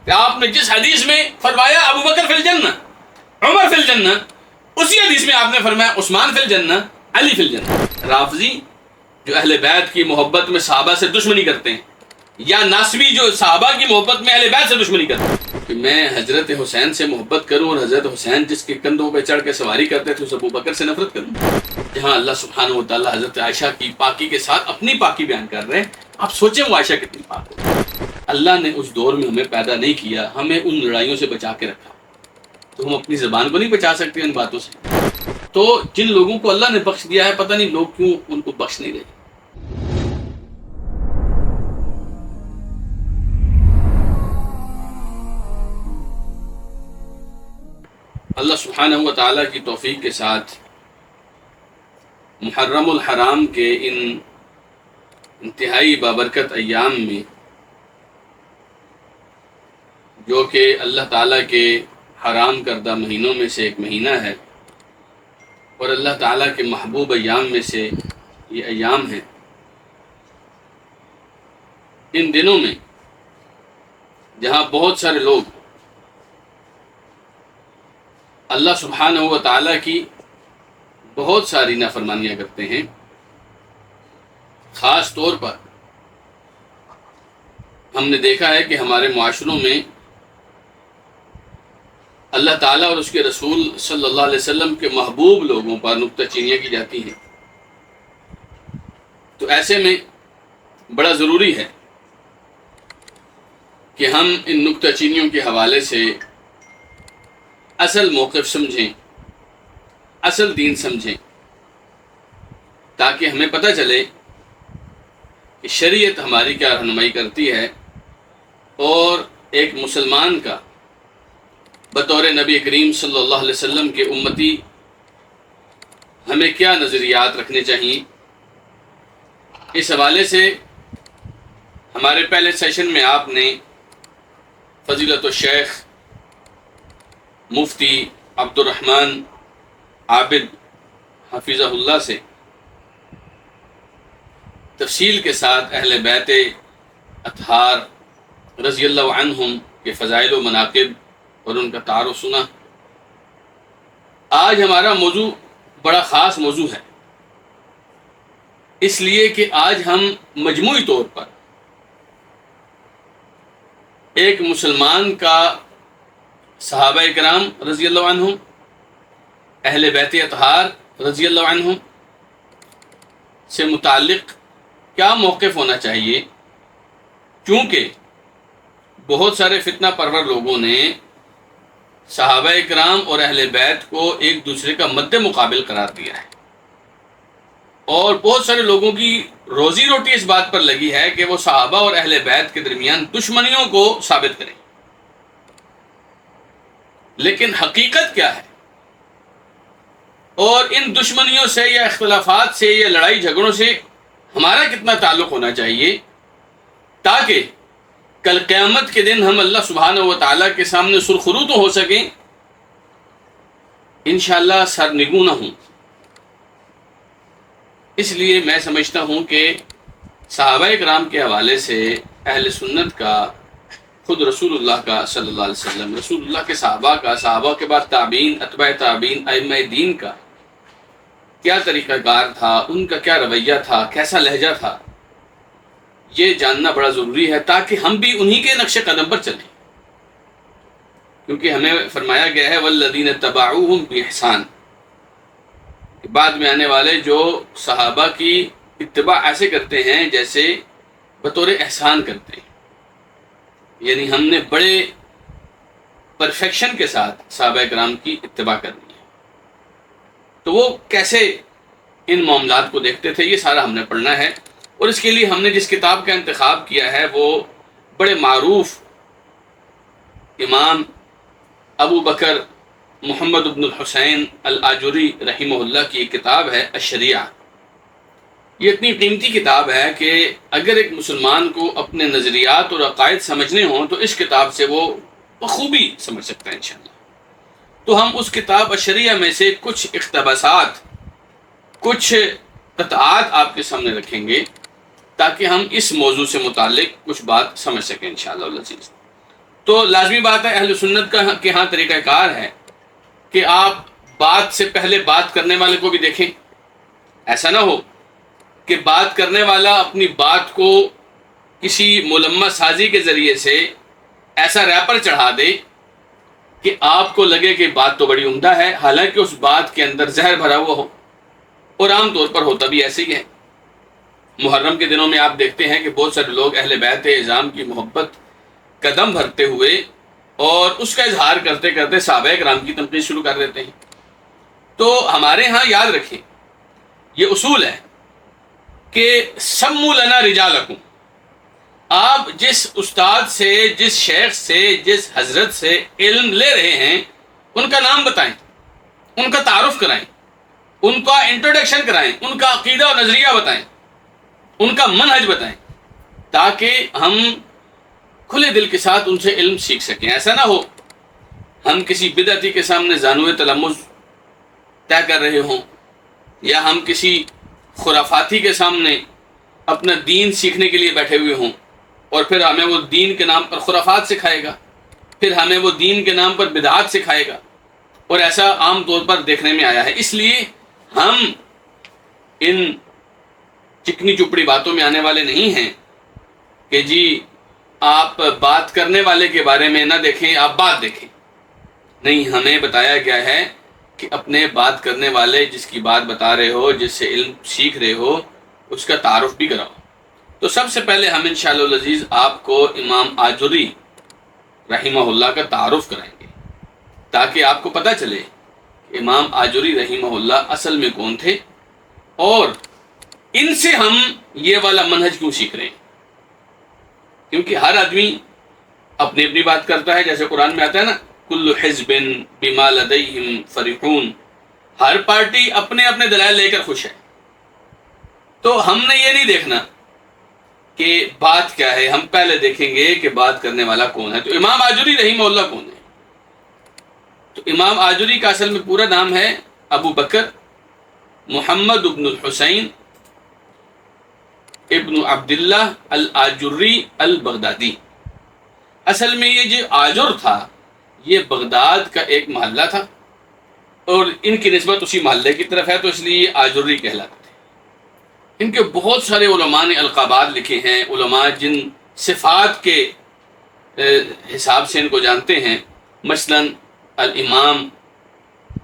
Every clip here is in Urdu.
کہ آپ نے جس حدیث میں فرمایا ابو بکر فی الجنہ، عمر فی الجنہ، اسی حدیث میں آپ نے فرمایا عثمان فی الجنہ، علی فی الجنہ۔ رافضی جو اہل بیت کی محبت میں صحابہ سے دشمنی کرتے ہیں، یا ناسبی جو صحابہ کی محبت میں اہل بیت سے دشمنی کرتے ہیں، کہ میں حضرت حسین سے محبت کروں اور حضرت حسین جس کے کندھوں پہ چڑھ کے سواری کرتے تھے اس ابو بکر سے نفرت کروں، جہاں اللہ سبحانہ و تعالیٰ حضرت عائشہ کی پاکی کے ساتھ اپنی پاکی بیان کر رہے ہیں۔ آپ سوچیں وہ عائشہ کتنی پاک ہو۔ اللہ نے اس دور میں ہمیں پیدا نہیں کیا، ہمیں ان لڑائیوں سے بچا کے رکھا، تو ہم اپنی زبان کو نہیں بچا سکتے ان باتوں سے؟ تو جن لوگوں کو اللہ نے بخش دیا ہے، پتہ نہیں لوگ کیوں ان کو بخش نہیں رہے۔ اللہ سبحانہ و تعالیٰ کی توفیق کے ساتھ محرم الحرام کے ان انتہائی بابرکت ایام میں، جو کہ اللہ تعالیٰ کے حرام کردہ مہینوں میں سے ایک مہینہ ہے اور اللہ تعالیٰ کے محبوب ایام میں سے یہ ایام ہیں، ان دنوں میں جہاں بہت سارے لوگ اللہ سبحانہ و تعالیٰ کی بہت ساری نافرمانیاں کرتے ہیں، خاص طور پر ہم نے دیکھا ہے کہ ہمارے معاشروں میں اللہ تعالیٰ اور اس کے رسول صلی اللہ علیہ وسلم کے محبوب لوگوں پر نکتہ چینیاں کی جاتی ہیں۔ تو ایسے میں بڑا ضروری ہے کہ ہم ان نکتہ چینیوں کے حوالے سے اصل موقف سمجھیں، اصل دین سمجھیں، تاکہ ہمیں پتہ چلے کہ شریعت ہماری کیا رہنمائی کرتی ہے اور ایک مسلمان کا بطور نبی کریم صلی اللہ علیہ وسلم کے امتی ہمیں کیا نظریات رکھنے چاہیے۔ اس حوالے سے ہمارے پہلے سیشن میں آپ نے فضیلت الشیخ مفتی عبد الرحمن عابد حفظہ اللہ سے تفصیل کے ساتھ اہل بیت اطہار رضی اللہ عنہم کے فضائل و مناقب اور ان کا تعارف سنا۔ آج ہمارا موضوع بڑا خاص موضوع ہے، اس لیے کہ آج ہم مجموعی طور پر ایک مسلمان کا صحابہ کرام رضی اللہ عنہم، اہل بیت اطہار رضی اللہ عنہم سے متعلق کیا موقف ہونا چاہیے، کیونکہ بہت سارے فتنہ پرور لوگوں نے صحابہ کرام اور اہل بیت کو ایک دوسرے کا مد مقابل قرار دیا ہے، اور بہت سارے لوگوں کی روزی روٹی اس بات پر لگی ہے کہ وہ صحابہ اور اہل بیت کے درمیان دشمنیوں کو ثابت کریں۔ لیکن حقیقت کیا ہے، اور ان دشمنیوں سے یا اختلافات سے یا لڑائی جھگڑوں سے ہمارا کتنا تعلق ہونا چاہیے، تاکہ کل قیامت کے دن ہم اللہ سبحانہ و تعالیٰ کے سامنے سرخرو تو ہو سکیں، انشاءاللہ سرنگوں نہ ہوں۔ اس لیے میں سمجھتا ہوں کہ صحابہ کرام کے حوالے سے اہل سنت کا، خود رسول اللہ کا صلی اللہ علیہ وسلم، رسول اللہ کے صحابہ کا، صحابہ کے بعد تابعین، اتباع تابعین، ائمہ دین کا کیا طریقہ کار تھا، ان کا کیا رویہ تھا، کیسا لہجہ تھا، یہ جاننا بڑا ضروری ہے، تاکہ ہم بھی انہی کے نقش قدم پر چلیں۔ کیونکہ ہمیں فرمایا گیا ہے والذین اتبعوہم بإحسان، بعد میں آنے والے جو صحابہ کی اتباع ایسے کرتے ہیں جیسے بطور احسان کرتے ہیں، یعنی ہم نے بڑے پرفیکشن کے ساتھ صحابہ کرام کی اتباع کرنی ہے۔ تو وہ کیسے ان معاملات کو دیکھتے تھے، یہ سارا ہم نے پڑھنا ہے، اور اس کے لیے ہم نے جس کتاب کا انتخاب کیا ہے وہ بڑے معروف امام ابو بکر محمد بن الحسین الآجری رحمہ اللہ کی ایک کتاب ہے الشریعہ۔ یہ اتنی قیمتی کتاب ہے کہ اگر ایک مسلمان کو اپنے نظریات اور عقائد سمجھنے ہوں تو اس کتاب سے وہ بخوبی سمجھ سکتا ہے انشاءاللہ۔ تو ہم اس کتاب الشریعہ میں سے کچھ اقتباسات، کچھ قطعات آپ کے سامنے رکھیں گے تاکہ ہم اس موضوع سے متعلق کچھ بات سمجھ سکیں انشاءاللہ العزیز۔ تو لازمی بات ہے اہل سنت کا کے ہاں طریقہ کار ہے کہ آپ بات سے پہلے بات کرنے والے کو بھی دیکھیں. ایسا نہ ہو کہ بات کرنے والا اپنی بات کو کسی ملمہ سازی کے ذریعے سے ایسا ریپر چڑھا دے کہ آپ کو لگے کہ بات تو بڑی عمدہ ہے، حالانکہ اس بات کے اندر زہر بھرا ہوا ہو. اور عام طور پر ہوتا بھی ایسے ہی ہے. محرم کے دنوں میں آپ دیکھتے ہیں کہ بہت سارے لوگ اہل بیت اعظام کی محبت قدم بھرتے ہوئے اور اس کا اظہار کرتے کرتے صحابہ کرام کی تنقید شروع کر دیتے ہیں. تو ہمارے ہاں یاد رکھیں، یہ اصول ہے کہ سموا لنا رجالکم. آپ جس استاد سے، جس شیخ سے، جس حضرت سے علم لے رہے ہیں ان کا نام بتائیں، ان کا تعارف کرائیں، ان کا انٹروڈکشن کرائیں، ان کا عقیدہ اور نظریہ بتائیں، ان کا منہج بتائیں، تاکہ ہم کھلے دل کے ساتھ ان سے علم سیکھ سکیں. ایسا نہ ہو ہم کسی بدعتی کے سامنے زانوِ تلمذ طے کر رہے ہوں، یا ہم کسی خرافاتی کے سامنے اپنا دین سیکھنے کے لیے بیٹھے ہوئے ہوں، اور پھر ہمیں وہ دین کے نام پر خرافات سکھائے گا، پھر ہمیں وہ دین کے نام پر بدعات سکھائے گا. اور ایسا عام طور پر دیکھنے میں آیا ہے. اس لیے ہم ان چکنی چپڑی باتوں میں آنے والے نہیں ہیں کہ جی آپ بات کرنے والے کے بارے میں نہ دیکھیں، آپ بات دیکھیں. نہیں، ہمیں بتایا گیا ہے کہ اپنے بات کرنے والے جس کی بات بتا رہے ہو، جس سے علم سیکھ رہے ہو، اس کا تعارف بھی کراؤ. تو سب سے پہلے ہم انشاءاللہ العزیز آپ کو امام آجری رحمہ اللہ کا تعارف کرائیں گے، تاکہ آپ کو پتہ چلے کہ امام آجری رحمہ اللہ اصل میں کون تھے، اور ان سے ہم یہ والا منہج کیوں سیکھ رہے ہیں. کیونکہ ہر آدمی اپنی اپنی بات کرتا ہے. جیسے قرآن میں آتا ہے نا، کل حزب بما لدیہم فرحون، ہر پارٹی اپنے اپنے دلائل لے کر خوش ہے. تو ہم نے یہ نہیں دیکھنا کہ بات کیا ہے، ہم پہلے دیکھیں گے کہ بات کرنے والا کون ہے. تو امام آجری رحمہ اللہ کون ہے؟ تو امام آجری کا اصل میں پورا نام ہے ابو بکر محمد ابن الحسین ابن عبداللہ الآجری البغدادی. اصل میں یہ جو آجر تھا یہ بغداد کا ایک محلہ تھا، اور ان کی نسبت اسی محلے کی طرف ہے، تو اس لیے یہ آجری کہلاتے تھے. ان کے بہت سارے علماء نے القابات لکھے ہیں. علماء جن صفات کے حساب سے ان کو جانتے ہیں، مثلا الامام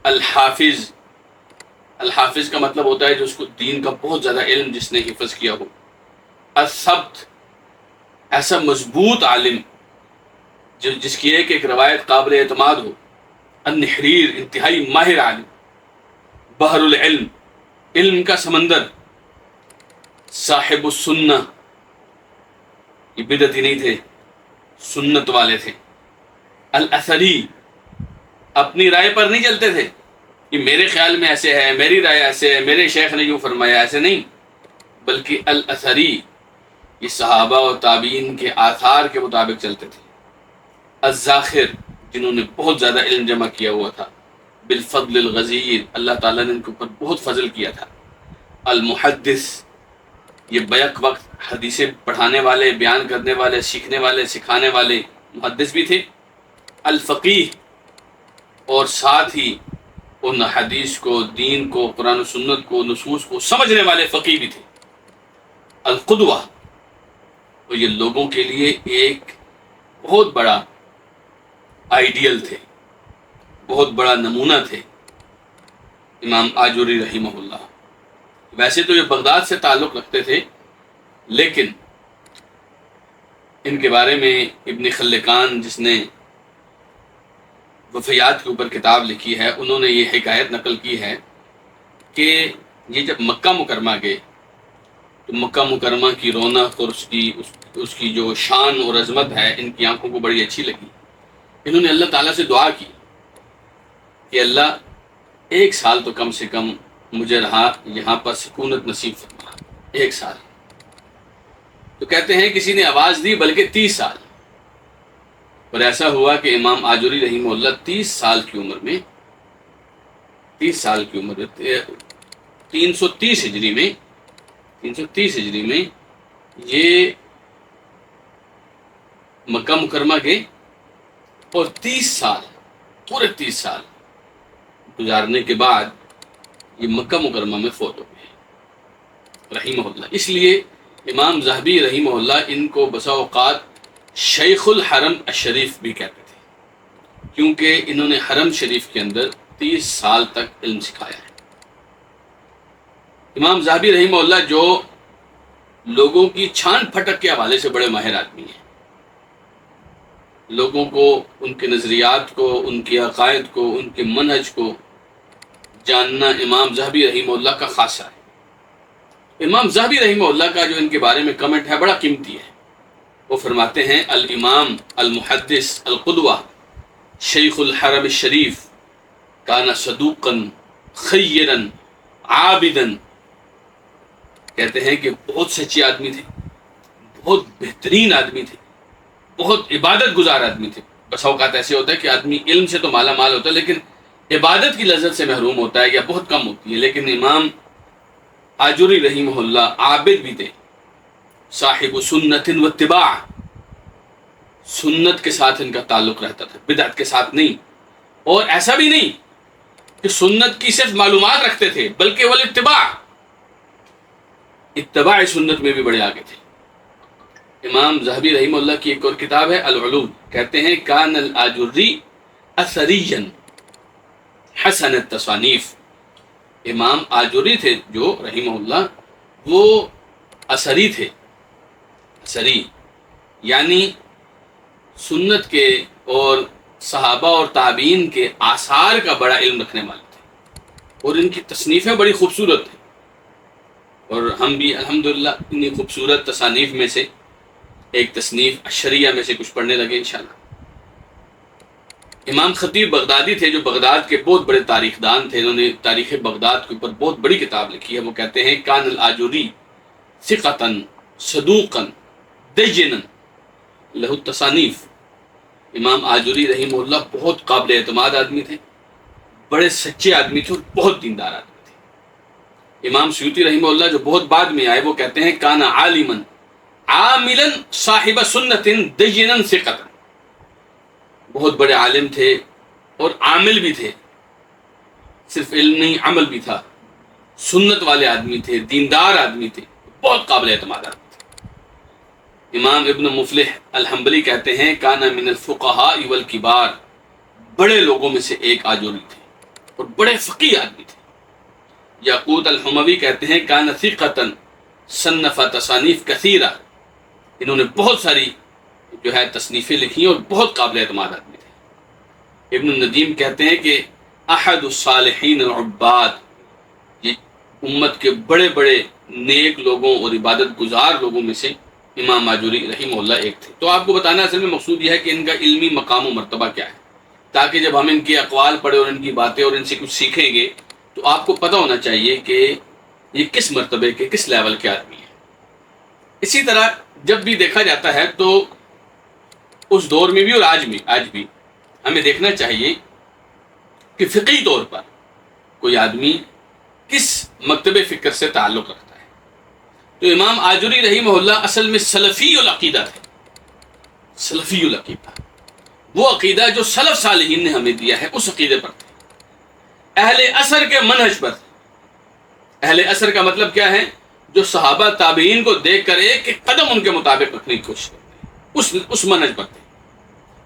الحافظ. الحافظ کا مطلب ہوتا ہے جو اس کو دین کا بہت زیادہ علم جس نے حفظ کیا ہو. الثبت، ایسا مضبوط عالم جس کی ایک ایک روایت قابل اعتماد ہو. النحریر، انتہائی ماہر عالم. بحر العلم، علم کا سمندر. صاحب السنہ، یہ بدعتی نہیں تھے، سنت والے تھے. الاثری، اپنی رائے پر نہیں چلتے تھے کہ میرے خیال میں ایسے ہے، میری رائے ایسے ہے، میرے شیخ نے یوں فرمایا، ایسے نہیں. بلکہ الاثری، یہ صحابہ و تابعین کے آثار کے مطابق چلتے تھے. الزاخر، جنہوں نے بہت زیادہ علم جمع کیا ہوا تھا. بالفضل الغزیر، اللہ تعالیٰ نے ان کے اوپر بہت فضل کیا تھا. المحدث، یہ بیک وقت حدیثیں پڑھانے والے، بیان کرنے والے، سیکھنے والے، سکھانے والے محدث بھی تھے. الفقیہ، اور ساتھ ہی ان حدیث کو، دین کو، قرآن و سنت کو، نصوص کو سمجھنے والے فقیہ بھی تھے. القدوہ، اور یہ لوگوں کے لیے ایک بہت بڑا آئیڈیل تھے، بہت بڑا نمونہ تھے امام آجری رحمہ اللہ. ویسے تو یہ بغداد سے تعلق رکھتے تھے، لیکن ان کے بارے میں ابن خلکان جس نے وفیات کے اوپر کتاب لکھی ہے، انہوں نے یہ حکایت نقل کی ہے کہ یہ جب مکہ مکرمہ گئے تو مکہ مکرمہ کی رونق اور اس کی جو شان اور عظمت ہے ان کی آنکھوں کو بڑی اچھی لگی. انہوں نے اللہ تعالیٰ سے دعا کی کہ اللہ 1 سال تو کم سے کم مجھے یہاں پر سکونت نصیب فرما، 1 سال. تو کہتے ہیں کسی نے آواز دی بلکہ 30 سال. اور ایسا ہوا کہ امام آجری رحمہ اللہ 30 سال کی عمر میں 330 ہجری میں یہ مکہ مکرمہ گئے اور 30 سال، پورے 30 سال گزارنے کے بعد یہ مکہ مکرمہ میں فوت ہو گئے رحمہ اللہ۔ اس لیے امام ذہبی رحمہ اللہ ان کو بسا اوقات شیخ الحرم الشریف بھی کہتے تھے، کیونکہ انہوں نے حرم شریف کے اندر 30 سال تک علم سکھایا ہے۔ امام ذہبی رحمہ اللہ جو لوگوں کی چھان پھٹک کے حوالے سے بڑے ماہر آدمی ہیں، لوگوں کو، ان کے نظریات کو، ان کے عقائد کو، ان کے منہج کو جاننا امام ذہبی رحمہ اللہ کا خاصہ ہے۔ امام ذہبی رحمہ اللہ کا جو ان کے بارے میں کمنٹ ہے بڑا قیمتی ہے۔ وہ فرماتے ہیں الامام المحدث القدوہ شیخ الحرم الشریف کان صدوقا خیرا عابدا، کہتے ہیں کہ بہت سچے آدمی تھے، بہت بہترین آدمی تھے، بہت عبادت گزار آدمی تھے۔ بس اوقات ایسے ہوتا ہے کہ آدمی علم سے تو مالا مال ہوتا ہے لیکن عبادت کی لذت سے محروم ہوتا ہے یا بہت کم ہوتی ہے۔ لیکن امام آجری رحمہ اللہ عابد بھی تھے، صاحب سنت و اتباع، سنت کے ساتھ ان کا تعلق رہتا تھا، بدعت کے ساتھ نہیں۔ اور ایسا بھی نہیں کہ سنت کی صرف معلومات رکھتے تھے، بلکہ والاتباع، اتباع سنت میں بھی بڑے آگے تھے۔ امام ذہبی رحمہ اللہ کی ایک اور کتاب ہے العلوم، کہتے ہیں کان الاجری اثریا حسن التصانیف، امام آجری تھے جو رحمہ اللہ وہ اثری تھے، اثری یعنی سنت کے اور صحابہ اور تابعین کے آثار کا بڑا علم رکھنے والے تھے، اور ان کی تصنیفیں بڑی خوبصورت ہیں، اور ہم بھی الحمدللہ انہی خوبصورت تصانیف میں سے ایک تصنیف الشریعہ میں سے کچھ پڑھنے لگے انشاءاللہ۔ امام خطیب بغدادی تھے جو بغداد کے بہت بڑے تاریخ دان تھے، انہوں نے تاریخ بغداد کے اوپر بہت بڑی کتاب لکھی ہے۔ وہ کہتے ہیں کان الاجری ثقۃ صدوقا دینا لہ التصانیف، امام آجری رحمہ اللہ بہت قابل اعتماد آدمی تھے، بڑے سچے آدمی تھے اور بہت دیندار آدمی تھے۔ امام سیوطی رحمہ اللہ جو بہت بعد میں آئے، وہ کہتے ہیں کان عالما عاملا صاحب سنت دینا ثقۃ، بہت بڑے عالم تھے اور عامل بھی تھے، صرف علم نہیں عمل بھی تھا، سنت والے آدمی تھے، دیندار آدمی تھے، بہت قابل اعتماد آدمی تھے۔ امام ابن مفلح الحنبلی کہتے ہیں کان من الفقہاء والکبار، بڑے لوگوں میں سے ایک آجوری تھے اور بڑے فقیہ آدمی تھے۔ یاقوت الحموی کہتے ہیں کان ثقۃ صنف تصانیف کثیرہ، انہوں نے بہت ساری جو ہے تصنیفیں لکھی اور بہت قابل اعتماد آدمی تھے۔ ابن الندیم کہتے ہیں کہ احد الصالحین العباد، یہ امت کے بڑے بڑے نیک لوگوں اور عبادت گزار لوگوں میں سے امام آجری رحمہ اللہ ایک تھے۔ تو آپ کو بتانا اصل میں مقصود یہ ہے کہ ان کا علمی مقام و مرتبہ کیا ہے، تاکہ جب ہم ان کے اقوال پڑھیں اور ان کی باتیں اور ان سے کچھ سیکھیں گے تو آپ کو پتہ ہونا چاہیے کہ یہ کس مرتبے کے، کس لیول کے آدمی ہیں۔ اسی طرح جب بھی دیکھا جاتا ہے تو اس دور میں بھی اور آج بھی ہمیں دیکھنا چاہیے کہ فقہی طور پر کوئی آدمی کس مکتب فکر سے تعلق رکھتا ہے۔ تو امام آجری رحمہ اللہ اصل میں سلفی العقیدہ تھے، سلفی العقیدہ، وہ عقیدہ جو سلف صالحین نے ہمیں دیا ہے اس عقیدے پر تھے، اہل عصر کے منہج پر تھے۔ اہل عصر کا مطلب کیا ہے؟ جو صحابہ تابعین کو دیکھ کر ایک ایک قدم ان کے مطابق رکھنے کی کوشش کرتے ہیں، اس منہج پر تھے،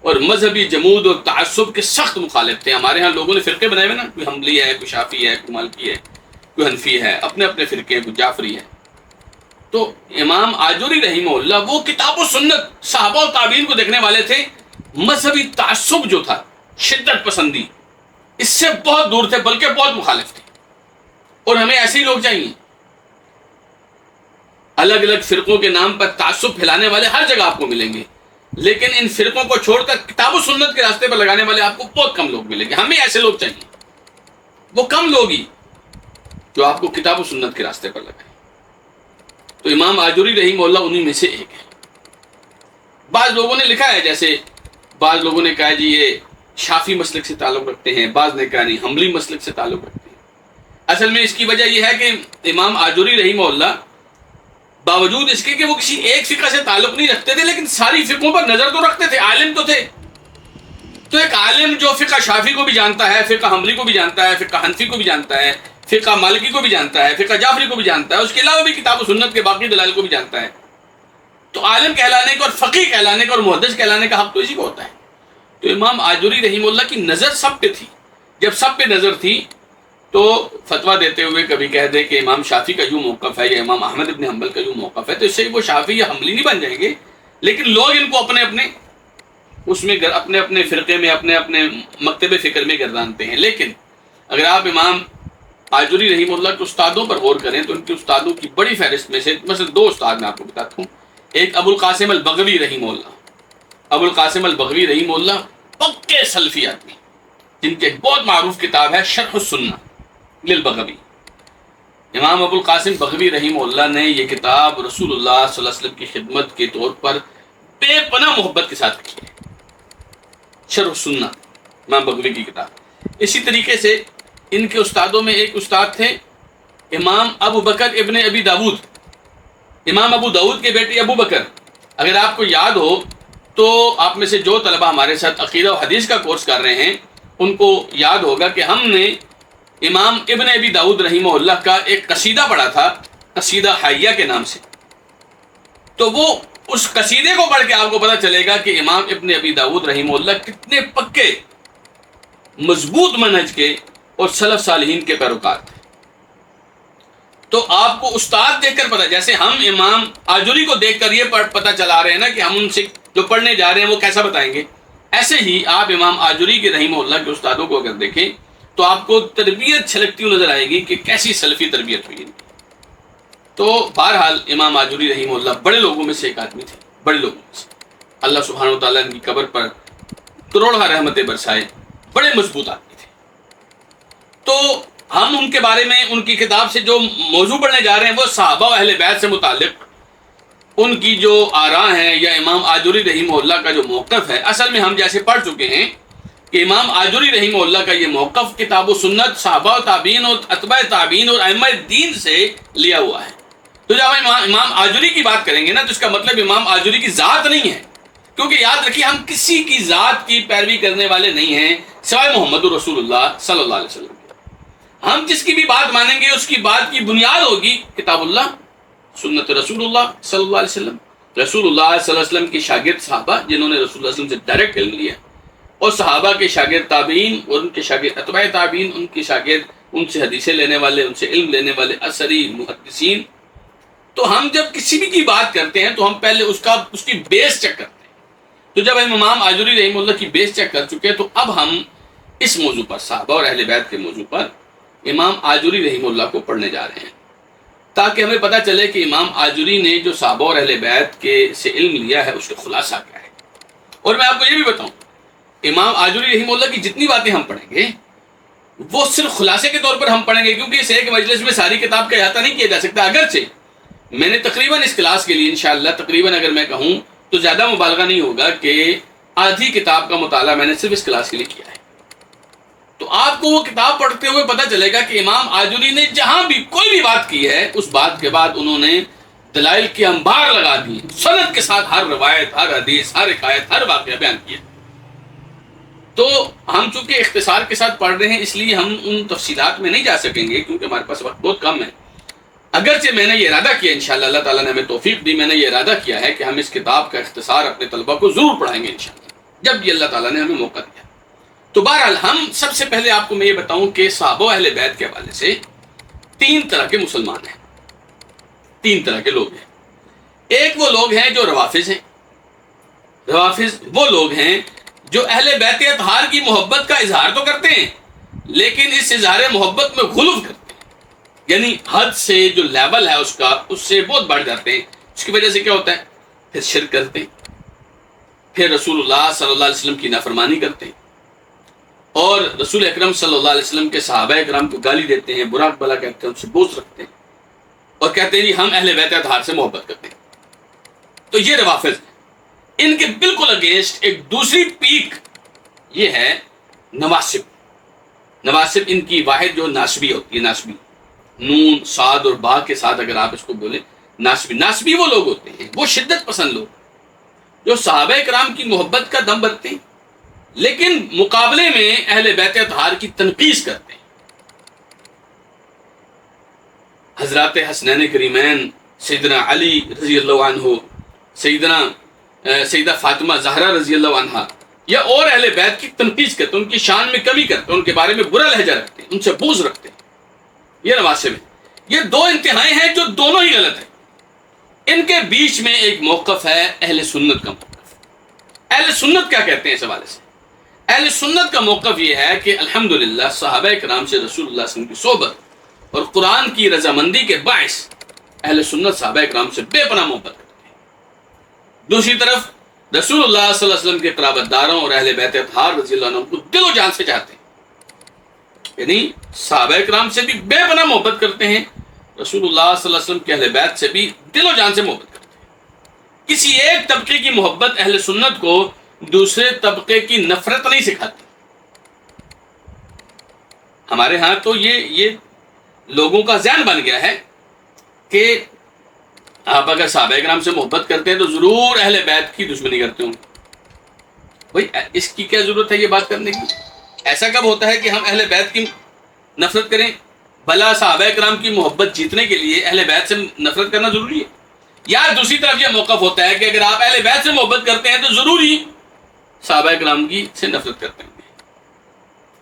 اور مذہبی جمود اور تعصب کے سخت مخالف تھے۔ ہمارے ہاں لوگوں نے فرقے بنائے ہوئے نا، کوئی حنبلی ہے، کوئی شافعی ہے، کوئی مالکی ہے، کوئی حنفی ہے، اپنے اپنے فرقے ہیں، کوئی جعفری ہے۔ تو امام آجری رحمہ اللہ وہ کتاب و سنت صحابہ و تابعین کو دیکھنے والے تھے، مذہبی تعصب جو تھا، شدت پسندی، اس سے بہت دور تھے، بلکہ بہت مخالف تھے۔ اور ہمیں ایسے ہی لوگ چاہیے، الگ الگ فرقوں کے نام پر تعصب پھیلانے والے ہر جگہ آپ کو ملیں گے، لیکن ان فرقوں کو چھوڑ کر کتاب و سنت کے راستے پر لگانے والے آپ کو بہت کم لوگ ملیں گے۔ ہمیں ایسے لوگ چاہیے، وہ کم لوگ ہی جو آپ کو کتاب و سنت کے راستے پر لگائیں۔ تو امام آجری رحمہ اللہ انہی میں سے ایک ہے۔ بعض لوگوں نے لکھا ہے، جیسے بعض لوگوں نے کہا جی یہ شافی مسلک سے تعلق رکھتے ہیں، بعض نے کہا نہیں حنبلی مسلک سے تعلق رکھتے ہیں۔ اصل میں اس کی وجہ یہ ہے کہ امام آجری رحمہ اللہ باوجود اس کے کہ وہ کسی ایک فقہ سے تعلق نہیں رکھتے تھے، لیکن ساری فقہوں پر نظر تو رکھتے تھے، عالم تو تھے۔ عالم جو فقہ شافی کو بھی جانتا ہے، فقہ حنبلی کو بھی جانتا ہے، فقہ حنفی کو بھی جانتا ہے، فقہ مالکی کو بھی جانتا ہے، فقہ جعفری کو بھی جانتا ہے، اس کے علاوہ بھی کتاب و سنت کے باقی دلائل کو بھی جانتا ہے، تو عالم کہلانے کا اور فقیہ کہلانے کا اور محدث کہلانے کا حق تو اسی کو ہوتا ہے۔ تو امام آجوری رحمہ اللہ کی نظر سب پہ تھی۔ جب سب پہ نظر تھی تو فتویٰ دیتے ہوئے کبھی کہہ دے کہ امام شافی کا یوں موقف ہے یا امام احمد ابن حنبل کا یوں موقف ہے، تو اس سے وہ شافی یا حنبلی نہیں بن جائیں گے، لیکن لوگ ان کو اپنے اپنے اس میں اپنے اپنے فرقے میں، اپنے اپنے مکتب فکر میں گردانتے ہیں۔ لیکن اگر آپ امام آجوری رحمہ اللہ کے استادوں پر غور کریں تو ان کے استادوں کی بڑی فہرست میں سے مثلا 2 استاد میں آپ کو بتاتا ہوں۔ ایک ابو القاسم البغوی رحمہ اللہ، ابو القاسم البغوی رحمہ اللہ پکے سلفی آدمی، جن کی ایک بہت معروف کتاب ہے شرح السنہ للبغوی۔ امام ابو القاسم بغوی رحمہ اللہ نے یہ کتاب رسول اللہ صلی اللہ علیہ وسلم کی خدمت کے طور پر بے پناہ محبت کے ساتھ لکھی ہے، شرح السنہ امام بغوی کی کتاب۔ اسی طریقے سے ان کے استادوں میں ایک استاد تھے امام ابو بکر ابن ابی داود، امام ابو داود کے بیٹے ابو بکر۔ اگر آپ کو یاد ہو تو آپ میں سے جو طلبہ ہمارے ساتھ عقیدہ و حدیث کا کورس کر رہے ہیں ان کو یاد ہوگا کہ ہم نے امام ابن ابی داود رحمہ اللہ کا ایک قصیدہ پڑھا تھا، قصیدہ حیہ کے نام سے۔ تو وہ اس قصیدے کو پڑھ کے آپ کو پتہ چلے گا کہ امام ابن ابی داود رحمہ اللہ کتنے پکے مضبوط منہج کے اور سلف صالحین کے پیروکار تھے۔ تو آپ کو استاد دیکھ کر پتہ، جیسے ہم امام آجوری کو دیکھ کر یہ پتہ چلا رہے ہیں نا کہ ہم ان سے جو پڑھنے جا رہے ہیں وہ کیسا بتائیں گے، ایسے ہی آپ امام آجوری کے رحمہ اللہ کے استادوں کو اگر دیکھیں تو آپ کو تربیت چھلکتی ہوئی نظر آئے گی کہ کیسی سلفی تربیت ہوئی ان کی۔ تو بہرحال امام آجوری رحمہ اللہ بڑے لوگوں میں سے ایک آدمی تھے، بڑے لوگوں میں سے۔ اللہ سبحانہ و تعالیٰ ان کی قبر پر کروڑہ رحمتیں برسائے، بڑے مضبوط آدمی تھے۔ تو ہم ان کے بارے میں ان کی کتاب سے جو موضوع پڑھنے جا رہے ہیں وہ صحابہ و اہل بیت سے متعلق ان کی جو آراء ہیں یا امام آجوری رحمہ اللہ کا جو موقف ہے۔ اصل میں ہم جیسے پڑھ چکے ہیں کہ امام آجوری رحمہ اللہ کا یہ موقف کتاب و سنت، صحابہ و تابعین اور اتباع تابعین اور ائمہ دین سے لیا ہوا ہے۔ تو جب ہم امام آجوری کی بات کریں گے نا تو اس کا مطلب امام آجوری کی ذات نہیں ہے، کیونکہ یاد رکھیے ہم کسی کی ذات کی پیروی کرنے والے نہیں ہیں سوائے محمد رسول اللہ صلی اللہ علیہ وسلم۔ ہم جس کی بھی بات مانیں گے اس کی بات کی بنیاد ہوگی کتاب اللہ، سنت رسول اللہ صلی اللہ علیہ وسلم، رسول اللہ صلی اللہ علیہ وسلم کے شاگرد صحابہ جنہوں نے رسول اللہ صلی اللہ علیہ وسلم سے ڈائریکٹ علم لیا، اور صحابہ کے شاگرد تابعین اور ان کے شاگرد اتباع تابعین، ان کے شاگرد ان سے حدیثیں لینے والے، ان سے علم لینے والے اثری محدثین۔ تو ہم جب کسی بھی کی بات کرتے ہیں تو ہم پہلے اس کی بیس چیک کرتے ہیں۔ تو جب ہم امام آجوری رحمہ اللہ کی بیس چیک کر چکے تو اب ہم اس موضوع پر، صحابہ اور اہل بیت کے موضوع پر امام آجوری رحمہ اللہ کو پڑھنے جا رہے ہیں، تاکہ ہمیں پتہ چلے کہ امام آجوری نے جو صحابہ اور اہل بیت کے سے علم لیا ہے اس کا خلاصہ کیا ہے۔ اور میں آپ کو یہ بھی بتاؤں، امام آجوری رحمہ اللہ کی جتنی باتیں ہم پڑھیں گے وہ صرف خلاصے کے طور پر ہم پڑھیں گے، کیونکہ اس ایک مجلس میں ساری کتاب کا احاطہ نہیں کیا جا سکتا۔ اگرچہ میں نے تقریباً اس کلاس کے لیے انشاءاللہ تقریباً اگر میں کہوں تو زیادہ مبالغہ نہیں ہوگا کہ آدھی کتاب کا مطالعہ میں نے صرف اس کلاس کے لیے کیا ہے۔ تو آپ کو وہ کتاب پڑھتے ہوئے پتہ چلے گا کہ امام آجوری نے جہاں بھی کوئی بھی بات کی ہے اس بات کے بعد انہوں نے دلائل کے انبار لگا دی، سند کے ساتھ ہر روایت، ہر حدیث، ہر حکایت، ہر واقعہ بیان کیا۔ تو ہم چونکہ اختصار کے ساتھ پڑھ رہے ہیں اس لیے ہم ان تفصیلات میں نہیں جا سکیں گے کیونکہ ہمارے پاس وقت بہت کم ہے۔ اگرچہ میں نے یہ ارادہ کیا انشاءاللہ، اللہ تعالیٰ نے ہمیں توفیق دی، میں نے یہ ارادہ کیا ہے کہ ہم اس کتاب کا اختصار اپنے طلبہ کو ضرور پڑھائیں گے انشاءاللہ، جب بھی اللہ تعالیٰ نے ہمیں موقع دیا۔ تو بہرحال ہم سب سے پہلے آپ کو میں یہ بتاؤں کہ صحابہ اہل بیت کے حوالے سے 3 طرح کے مسلمان ہیں، 3 طرح کے لوگ ہیں۔ ایک وہ لوگ ہیں جو روافض ہیں۔ روافض وہ لوگ ہیں جو اہل بیت اطہار کی محبت کا اظہار تو کرتے ہیں لیکن اس اظہار محبت میں غلو کرتے ہیں، یعنی حد سے جو لیول ہے اس کا اس سے بہت بڑھ جاتے ہیں۔ اس کی وجہ سے کیا ہوتا ہے؟ پھر شرک کرتے ہیں، پھر رسول اللہ صلی اللہ علیہ وسلم کی نافرمانی کرتے ہیں، اور رسول اکرم صلی اللہ علیہ وسلم کے صحابہ اکرام کو گالی دیتے ہیں، برا بھلا کہتے ہیں، ان سے بغض رکھتے ہیں اور کہتے ہیں جی ہم اہل بیت اطہار سے محبت کرتے ہیں۔ تو یہ روافض ہیں۔ ان کے بالکل اگینسٹ ایک دوسری پیک یہ ہے نواسب۔ نواسب ان کی واحد جو ناسبی ہوتی ہے، ناسبی نون صاد اور با کے ساتھ اگر آپ اس کو بولیں ناسبی، ناسبی وہ لوگ ہوتے ہیں، وہ شدت پسند لوگ جو صحابہ کرام کی محبت کا دم بھرتے ہیں، لیکن مقابلے میں اہل بیت اطہار کی تنقیص کرتے ہیں. حضرات حسنین کریمین سیدنا علی رضی اللہ عنہ، سیدہ فاطمہ زہرا رضی اللہ عنہا، یا اور اہل بیت کی تنقیص کرتے ہیں، ان کی شان میں کمی کرتے ہیں، ان کے بارے میں برا لہجہ رکھتے ہیں، ان سے بغض رکھتے ہیں. یہ نواسب ہیں. یہ دو انتہائیں ہیں جو دونوں ہی غلط ہیں. ان کے بیچ میں ایک موقف ہے اہل سنت کا موقف. اہل سنت کیا کہتے ہیں اس حوالے سے؟ اہل سنت کا موقف یہ ہے کہ الحمدللہ صحابہ کرام سے رسول اللہ صلی اللہ علیہ وسلم کی صحبت اور قرآن کی رضامندی کے باعث اہل سنت صحابہ کرام سے بے پناہ محبت کرتے ہیں. دوسری طرف رسول اللہ صلی اللہ علیہ وسلم کے قرابت داروں اور اہل بیت اطہار رضی اللہ عنہ کو دل و جان سے چاہتے ہیں، یعنی صحابہ کرام سے بھی بے پناہ محبت کرتے ہیں، رسول اللہ صلی اللہ علیہ وسلم کے اہل بیت سے بھی دل و جان سے محبت کرتے ہیں. کسی ایک طبقے کی محبت اہل سنت کو دوسرے طبقے کی نفرت نہیں سکھاتی. ہمارے ہاں تو یہ لوگوں کا ذہن بن گیا ہے کہ آپ اگر صحابہ کرام سے محبت کرتے ہیں تو ضرور اہل بیت کی دشمنی کرتے ہوں. بھائی اس کی کیا ضرورت ہے یہ بات کرنے کی؟ ایسا کب ہوتا ہے کہ ہم اہل بیت کی نفرت کریں؟ بھلا صحابہ کرام کی محبت جیتنے کے لیے اہل بیت سے نفرت کرنا ضروری ہے؟ یا دوسری طرف یہ موقف ہوتا ہے کہ اگر آپ اہل بیت سے محبت کرتے ہیں تو ضروری صحابہ کرام کی سے نفرت کرتے ہیں؟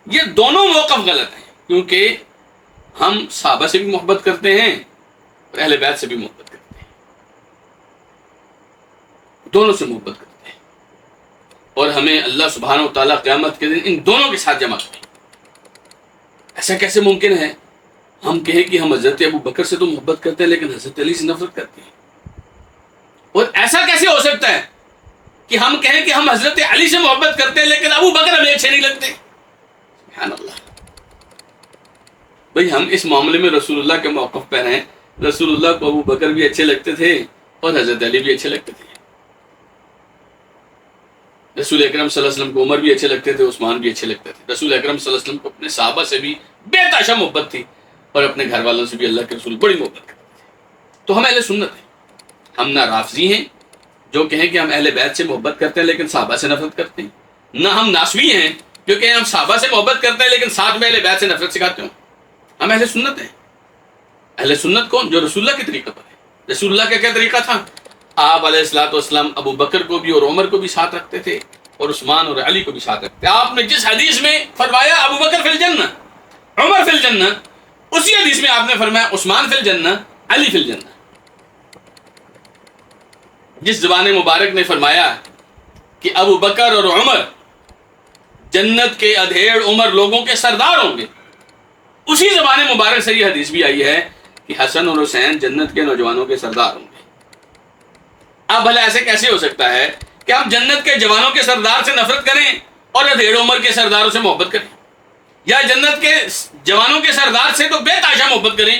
یہ دونوں موقف غلط ہیں، کیونکہ ہم صحابہ سے بھی محبت کرتے ہیں اور اہل بیت سے بھی محبت کرتے ہیں، دونوں سے محبت کرتے ہیں، اور ہمیں اللہ سبحانہ و تعالیٰ قیامت کے دن ان دونوں کے ساتھ جمع کریں. ایسا کیسے ممکن ہے ہم کہیں کہ ہم حضرت ابو بکر سے تو محبت کرتے ہیں لیکن حضرت علی سے نفرت کرتے ہیں؟ اور ایسا کیسے ہو سکتا ہے کہ ہم کہیں کہ ہم حضرت علی سے محبت کرتے ہیں لیکن ابو بکر ہمیں اچھے نہیں لگتے؟ سبحان اللہ. بھئی ہم اس معاملے میں رسول اللہ کے موقف پر ہیں. رسول اللہ کو ابو بکر بھی اچھے لگتے تھے اور حضرت علی بھی اچھے لگتے تھے. رسول اکرم صلی اللہ علیہ وسلم کو عمر بھی اچھے لگتے تھے، عثمان بھی اچھے لگتے تھے. رسول اکرم صلی اللہ علیہ وسلم کو اپنے صحابہ سے بھی بے تحاشا محبت تھی اور اپنے گھر والوں سے بھی اللہ کے رسول بڑی محبت کرتے تھے. تو ہم اہل سنت ہیں. ہم نہ رافضی ہیں جو کہیں کہ ہم اہل بیت سے محبت کرتے ہیں لیکن صحابہ سے نفرت کرتے ہیں، نہ ہم ناسوی ہیں جو کہ ہم صحابہ سے محبت کرتے ہیں لیکن ساتھ میں اہل بیت سے نفرت سکھاتے ہوں. ہم اہل سنت ہیں. اہل سنت کون؟ جو رسول اللہ کے طریقہ پر ہے. رسول اللہ کا کیا طریقہ تھا؟ آپ علیہ الصلوۃ والسلام ابو بکر کو بھی اور عمر کو بھی ساتھ رکھتے تھے اور عثمان اور علی کو بھی ساتھ رکھتے تھے. آپ نے جس حدیث میں فرمایا ابو بکر فی الجنہ، عمر فی الجنہ، اسی حدیث میں آپ نے فرمایا عثمان فی الجنہ، علی فی الجنہ. جس زبان مبارک نے فرمایا کہ ابو بکر اور عمر جنت کے ادھیڑ عمر لوگوں کے سردار ہوں گے، اسی زبان مبارک سے یہ حدیث بھی آئی ہے کہ حسن اور حسین جنت کے نوجوانوں کے سردار ہوں گے. اب بھلا ایسے کیسے ہو سکتا ہے کہ ہم جنت کے جوانوں کے سردار سے نفرت کریں اور ادھیڑ عمر کے سرداروں سے محبت کریں، یا جنت کے جوانوں کے سردار سے تو بے تحاشا محبت کریں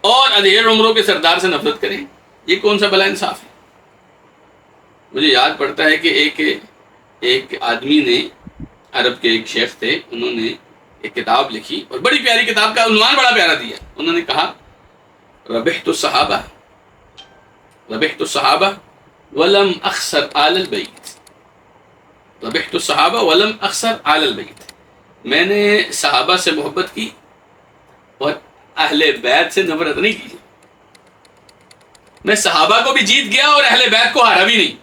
اور ادھیڑ عمروں کے سردار سے نفرت کریں؟ یہ کون سا بھلا انصاف ہے؟ مجھے یاد پڑتا ہے کہ ایک آدمی نے، عرب کے ایک شیخ تھے، انہوں نے ایک کتاب لکھی اور بڑی پیاری کتاب کا عنوان بڑا پیارا دیا. انہوں نے کہا ربحت الصحابہ ولم اخسر آل البیت. ربحت الصحابہ ولم اخسر آل البیت. میں نے صحابہ سے محبت کی اور اہل بیت سے نفرت نہیں کی. میں صحابہ کو بھی جیت گیا اور اہل بیت کو ہارا بھی نہیں.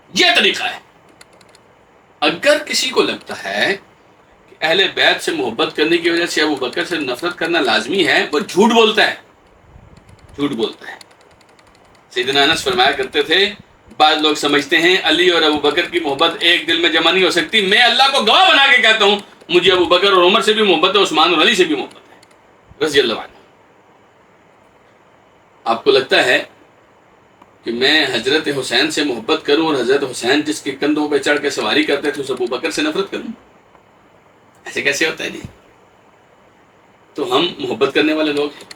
یہ طریقہ ہے. اگر کسی کو لگتا ہے کہ اہل بیت سے محبت کرنے کی وجہ سے ابو بکر سے نفرت کرنا لازمی ہے، وہ جھوٹ بولتا ہے. جھوٹ بولتا ہے. سیدنا انس فرمایا کرتے تھے بعض لوگ سمجھتے ہیں علی اور ابو بکر کی محبت ایک دل میں جمع نہیں ہو سکتی. میں اللہ کو گواہ بنا کے کہتا ہوں مجھے ابو بکر اور عمر سے بھی محبت ہے، عثمان اور علی سے بھی محبت ہے رضی اللہ عنہ. آپ کو لگتا ہے کہ میں حضرت حسین سے محبت کروں اور حضرت حسین جس کے کندھوں پہ چڑھ کے سواری کرتے تھے اس ابو بکر سے نفرت کروں؟ ایسے کیسے ہوتا ہے جی؟ تو ہم محبت کرنے والے لوگ ہیں.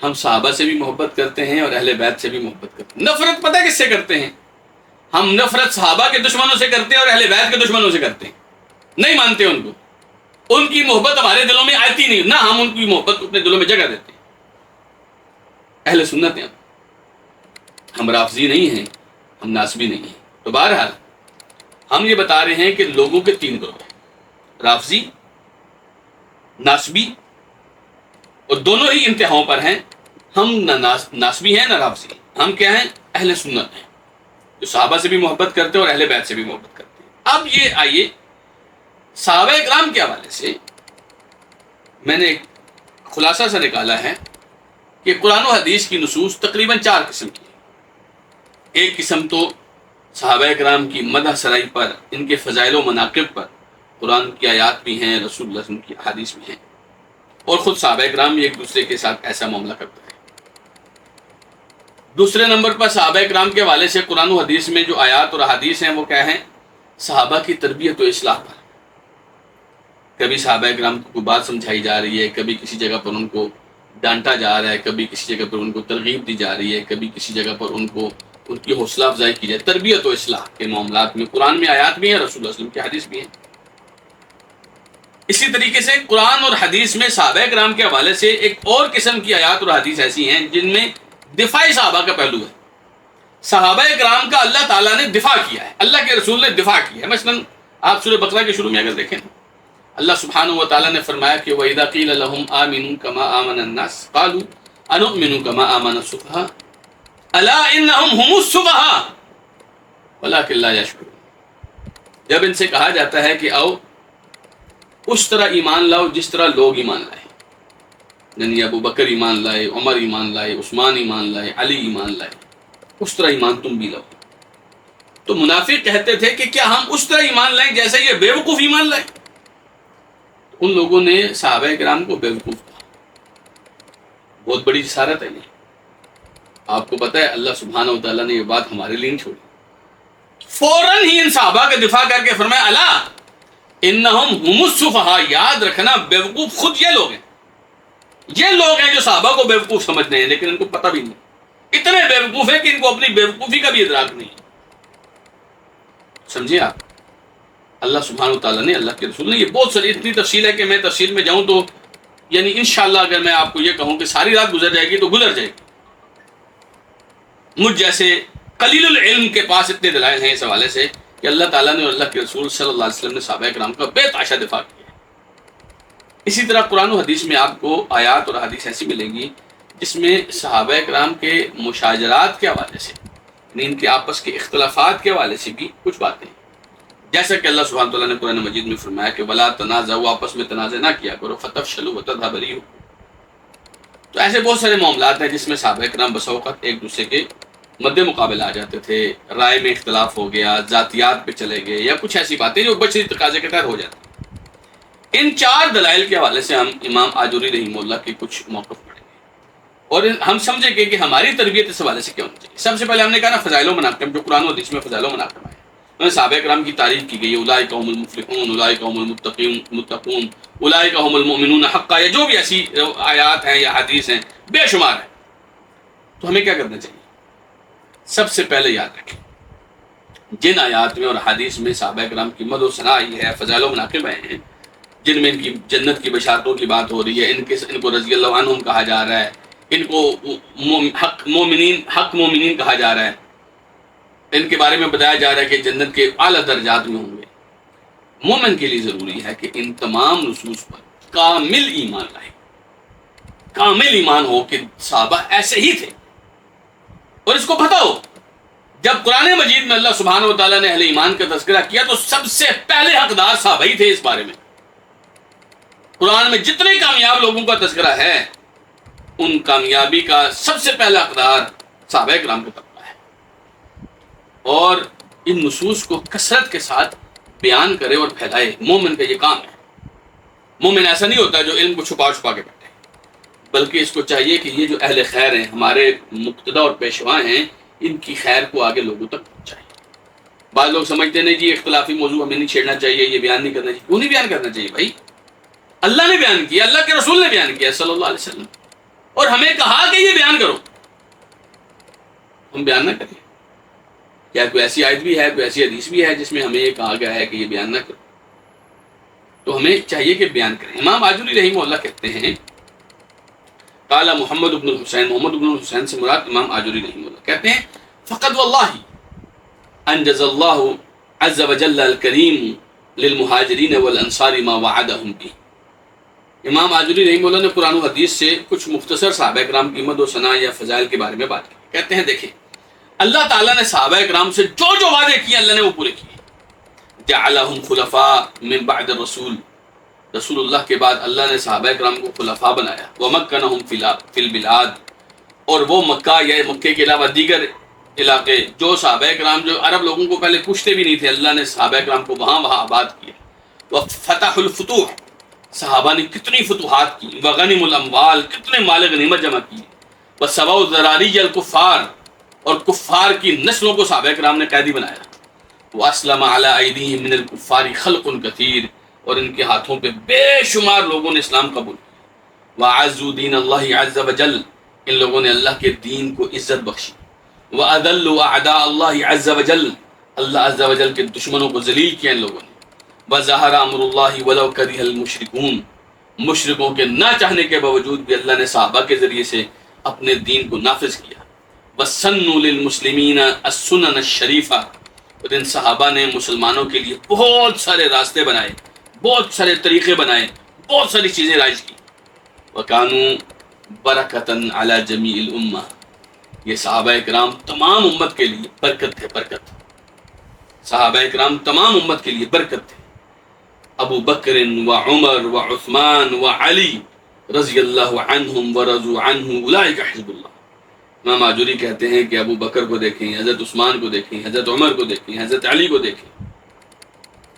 ہم صحابہ سے بھی محبت کرتے ہیں اور اہل بیت سے بھی محبت کرتے ہیں. نفرت پتہ کس سے کرتے ہیں؟ ہم نفرت صحابہ کے دشمنوں سے کرتے ہیں اور اہل بیت کے دشمنوں سے کرتے ہیں. نہیں مانتے ان کو، ان کی محبت ہمارے دلوں میں آتی نہیں، نہ ہم ان کی محبت کو اپنے دلوں میں جگہ دیتے ہیں. اہل سنت ہیں ہم رافضی نہیں ہیں، ہم ناسبی نہیں ہیں. تو بہرحال ہم یہ بتا رہے ہیں کہ لوگوں کے تین گروہ ہیں، رافضی، ناسبی، اور دونوں ہی انتہاؤں پر ہیں۔ ہم نہ ناسبی ہیں نہ رافضی ہیں، ہم کیا ہیں؟ اہل سنت ہیں، جو صحابہ سے بھی محبت کرتے ہیں اور اہل بیت سے بھی محبت کرتے ہیں۔ اب یہ آئیے صحابہ اکرام کے حوالے سے میں نے ایک خلاصہ سے نکالا ہے کہ قرآن و حدیث کی نصوص تقریباً 4 قسم کی ہیں۔ ایک قسم تو صحابہ اکرام کی مدح سرائی پر، ان کے فضائل و مناقب پر قرآن کی آیات بھی ہیں، رسول اللہ صلی اللہ علیہ وسلم کی احادیث بھی ہیں، اور خود صحابہ اکرام بھی ایک دوسرے کے ساتھ ایسا معاملہ کرتے ہیں۔ دوسرے نمبر پر صحابہ اکرام کے حوالے سے قرآن و حدیث میں جو آیات اور احادیث ہیں وہ کیا ہیں؟ صحابہ کی تربیت و اصلاح پر۔ کبھی صحابہ اکرام کو کوئی بات سمجھائی جا رہی ہے، کبھی کسی جگہ پر ان کو ڈانٹا جا رہا ہے، کبھی کسی جگہ پر ان کو ترغیب دی جا رہی ہے، کبھی کسی جگہ پر ان کو ان کی حوصلہ افزائی کی جائے۔ تربیت و اصلاح کے معاملات میں قرآن میں آیات بھی ہیں، رسول اللہ صلی اللہ علیہ وسلم کی حدیث بھی ہیں۔ اسی طریقے سے قرآن اور حدیث میں صحابہ اکرام کے حوالے سے ایک اور قسم کی آیات اور حدیث ایسی ہیں جن میں دفاع صحابہ کا پہلو ہے۔ صحابہ اکرام کا اللہ تعالیٰ نے دفاع کیا ہے، اللہ کے رسول نے دفاع کیا ہے۔ مثلا آپ سورہ بقرہ کے شروع میں اگر دیکھیں، اللہ سبحانہ و تعالیٰ نے فرمایا کہ وَإِذَا قِيلَ لَهُمْ آمِنُوا كَمَا آمَنَ النَّاسُ قَالُوا أَنُؤْمِنُ كَمَا آمَنَ السُّفَهَاءُ أَلَا إِنَّهُمْ هُمُ السُّفَهَاءُ وَلَٰكِن لَا يَشْعُرُونَ۔ جب ان سے کہا جاتا ہے کہ آؤ اس طرح ایمان لاؤ جس طرح لوگ ایمان لائے، یعنی ابو بکر ایمان لائے، عمر ایمان لائے، عثمان ایمان لائے، علی ایمان لائے، اس طرح ایمان تم بھی لاؤ۔ تو منافق کہتے تھے کہ کیا ہم اس طرح ایمان لائیں جیسے یہ بے وقوف ایمان لائے؟ ان لوگوں نے صحابہ کرام کو بیوقوف کہا۔ بہت بڑی جسارت ہے یہ۔ آپ کو پتہ ہے اللہ سبحانہ و تعالیٰ نے یہ بات ہمارے لیے نہیں چھوڑی، فوراً ہی ان صحابہ کا دفاع کر کے فرمایا الا انہم ہم السفہاء، یاد رکھنا بیوقوف خود یہ لوگ ہیں، یہ لوگ ہیں جو صحابہ کو بیوقوف سمجھتے ہیں لیکن ان کو پتہ بھی نہیں، اتنے بیوقوف ہیں کہ ان کو اپنی بیوقوفی کا بھی ادراک نہیں۔ سمجھے آپ؟ اللہ سبحانہ تعالیٰ نے، اللہ کے رسول نے، یہ بہت ساری اتنی تفصیل ہے کہ میں تفصیل میں جاؤں تو یعنی انشاءاللہ اگر میں آپ کو یہ کہوں کہ ساری رات گزر جائے گی تو گزر جائے گی۔ مجھ جیسے قلیل العلم کے پاس اتنے دلائل ہیں اس حوالے سے کہ اللہ تعالیٰ نے اور اللہ کے رسول صلی اللہ علیہ وسلم نے صحابہ کرام کا بے تحاشا دفاع کیا ہے۔ اسی طرح قرآن و حدیث میں آپ کو آیات اور حدیث ایسی ملیں گی جس میں صحابہ کرام کے مشاجرات کے حوالے سے، یعنی ان کے آپس کے اختلافات کے حوالے سے بھی کچھ باتیں، جیسا کہ اللہ سبحانہ تعالیٰ نے قرآن مجید میں فرمایا کہ وَلَا تَنَازَعُوا، آپس میں تنازع نہ کیا کرو، فَتَفْشَلُوا وَتَذْهَبَ رِيحُكُمْ۔ تو ایسے بہت سارے معاملات ہیں جس میں صحابہ کرام بسا اوقات ایک دوسرے کے مد مقابل آ جاتے تھے، رائے میں اختلاف ہو گیا، ذاتیات پہ چلے گئے، یا کچھ ایسی باتیں جو بشری تقاضے کے تحت ہو جاتی۔ ان 4 دلائل کے حوالے سے ہم امام آجوری رحمہ اللہ کے کچھ موقف پڑھیں گے اور ہم سمجھیں گے کہ ہماری تربیت اس حوالے سے کیا ہونی چاہیے۔ سب سے پہلے ہم نے کہا نا فضائل و مناقب، جو قرآن و حدیث میں فضائل و مناقب ہیں، صحابہ کرام کی تعریف کی گئی ہے، اولئک هم المفلحون، اولئک هم المتقون، اولئک هم المؤمنون حقا، یا جو بھی ایسی آیات ہیں یا حدیث ہیں بے شمار ہیں۔ تو ہمیں کیا کرنا چاہیے؟ سب سے پہلے یاد رکھیں جن آیات میں اور حدیث میں صحابہ کرام کی مدح و ثنا آئی ہے، فضائل و مناقب ہیں، جن میں ان کی جنت کی بشارتوں کی بات ہو رہی ہے، ان کو رضی اللہ عنہم کہا جا رہا ہے، ان کو حق مومنین کہا جا رہا ہے، ان کے بارے میں بتایا جا رہا ہے کہ جنت کے اعلیٰ درجات میں ہوں گے۔ مومن کے لیے ضروری ہے کہ ان تمام نصوص پر کامل ایمان لائے، کامل ایمان ہو کہ صحابہ ایسے ہی تھے، اور اس کو پتہ ہو جب قرآن مجید میں اللہ سبحانہ و تعالیٰ نے اہل ایمان کا تذکرہ کیا تو سب سے پہلے حقدار صحابہ ہی تھے اس بارے میں۔ قرآن میں جتنے کامیاب لوگوں کا تذکرہ ہے ان کامیابی کا سب سے پہلا حقدار صحابہ کرام کا طبقہ ہے، اور ان نصوص کو کثرت کے ساتھ بیان کرے اور پھیلائے۔ مومن کا یہ کام ہے۔ مومن ایسا نہیں ہوتا جو علم کو چھپا چھپا کے بیٹھے، بلکہ اس کو چاہیے کہ یہ جو اہل خیر ہیں، ہمارے مقتدی اور پیشوا ہیں، ان کی خیر کو آگے لوگوں تک پہنچائے۔ بعض لوگ سمجھتے ہیں جی اختلافی موضوع ہمیں نہیں چھیڑنا چاہیے، یہ بیان نہیں کرنا چاہیے۔ کیوں نہیں بیان کرنا چاہیے بھائی؟ اللہ نے بیان کیا، اللہ کے رسول نے بیان کیا صلی اللہ علیہ وسلم، اور ہمیں کہا کہ یہ بیان کرو، ہم بیان نہ کریں؟ کیا کوئی ایسی آیت بھی ہے، کوئی ایسی حدیث بھی ہے جس میں ہمیں یہ کہا گیا ہے کہ یہ بیان نہ کرو؟ تو ہمیں چاہیے کہ بیان کریں۔ امام آجوری رحمہ اللہ کہتے ہیں قال محمد بن الحسین، محمد بن الحسین سے مراد امام آجوری رحمہ اللہ کہتے ہیں فقد واللہ انجز اللہ عز وجل الکریم للمہاجرین والانصار ما وعدہم بھی۔ امام آجری رحمہ اللہ نے قرآن و حدیث سے کچھ مختصر صحابہ کرام کی مد و ثنا یا فضائل کے بارے میں بات کی۔ کہتے ہیں دیکھیں اللہ تعالیٰ نے صحابہ کرام سے جو جو وعدے کیے اللہ نے وہ پورے کیے۔ جعلہم خلفاء من بعد الرسول، رسول اللہ کے بعد اللہ نے صحابہ کرام کو خلفاء بنایا۔ ومکنہم فی البلاد، اور وہ مکہ یا مکے کے علاوہ دیگر علاقے جو صحابہ کرام جو عرب لوگوں کو پہلے پوچھتے بھی نہیں تھے، اللہ نے صحابہ کرام کو وہاں آباد کیا۔ وفتح الفتوح، صحابہ نے کتنی فتوحات کی۔ وغنم الاموال، کتنے مال غنیمت جمع کی۔ وسبع الذراریج الکفار، اور کفار کی نسلوں کو صحابہ کرام نے قیدی بنایا۔ واسلم علی ایدیہم من الکفار خلق کثیر، اور ان کے ہاتھوں پہ بے شمار لوگوں نے اسلام قبول کیا۔ وعزوا دین اللہ عز وجل، ان لوگوں نے اللہ کے دین کو عزت بخشی۔ وَأَذَلُّوا أَعْدَاءَ اللَّهِ عَزَّ وَجَلَّ، اللہ عز و جل کے دشمنوں کو ذلیل کیا ان لوگوں نے۔ وَظَهَرَ أَمْرُ اللَّهِ وَلَوْ كَرِهَ الْمُشْرِكُونَ، مشرکوں کے نہ چاہنے کے باوجود بھی اللہ نے صحابہ کے ذریعے سے اپنے دین کو نافذ کیا۔ وَسَنُّوا لِلْمُسْلِمِينَ السُّنَنَ الشَّرِيفَةَ، اور ان صحابہ نے مسلمانوں کے لیے بہت سارے راستے بنائے، بہت سارے طریقے بنائے، بہت ساری چیزیں رائج کی۔ وَكَانُوا بَرَكَةً عَلَى جَمِيعِ الْأُمَّةِ، یہ صحابہ کرام تمام امت کے لیے برکت تھے، برکت۔ صحابہ کرام تمام امت کے لیے برکت تھے۔ ابو بکر و عمر و عثمان و علی رضی اللہ عنہم و رضوا عنہ اولئک حزب اللہ۔ امام آجری کہتے ہیں کہ ابو بکر کو دیکھیں، حضرت عثمان کو دیکھیں، حضرت عمر کو دیکھیں، حضرت علی کو دیکھیں،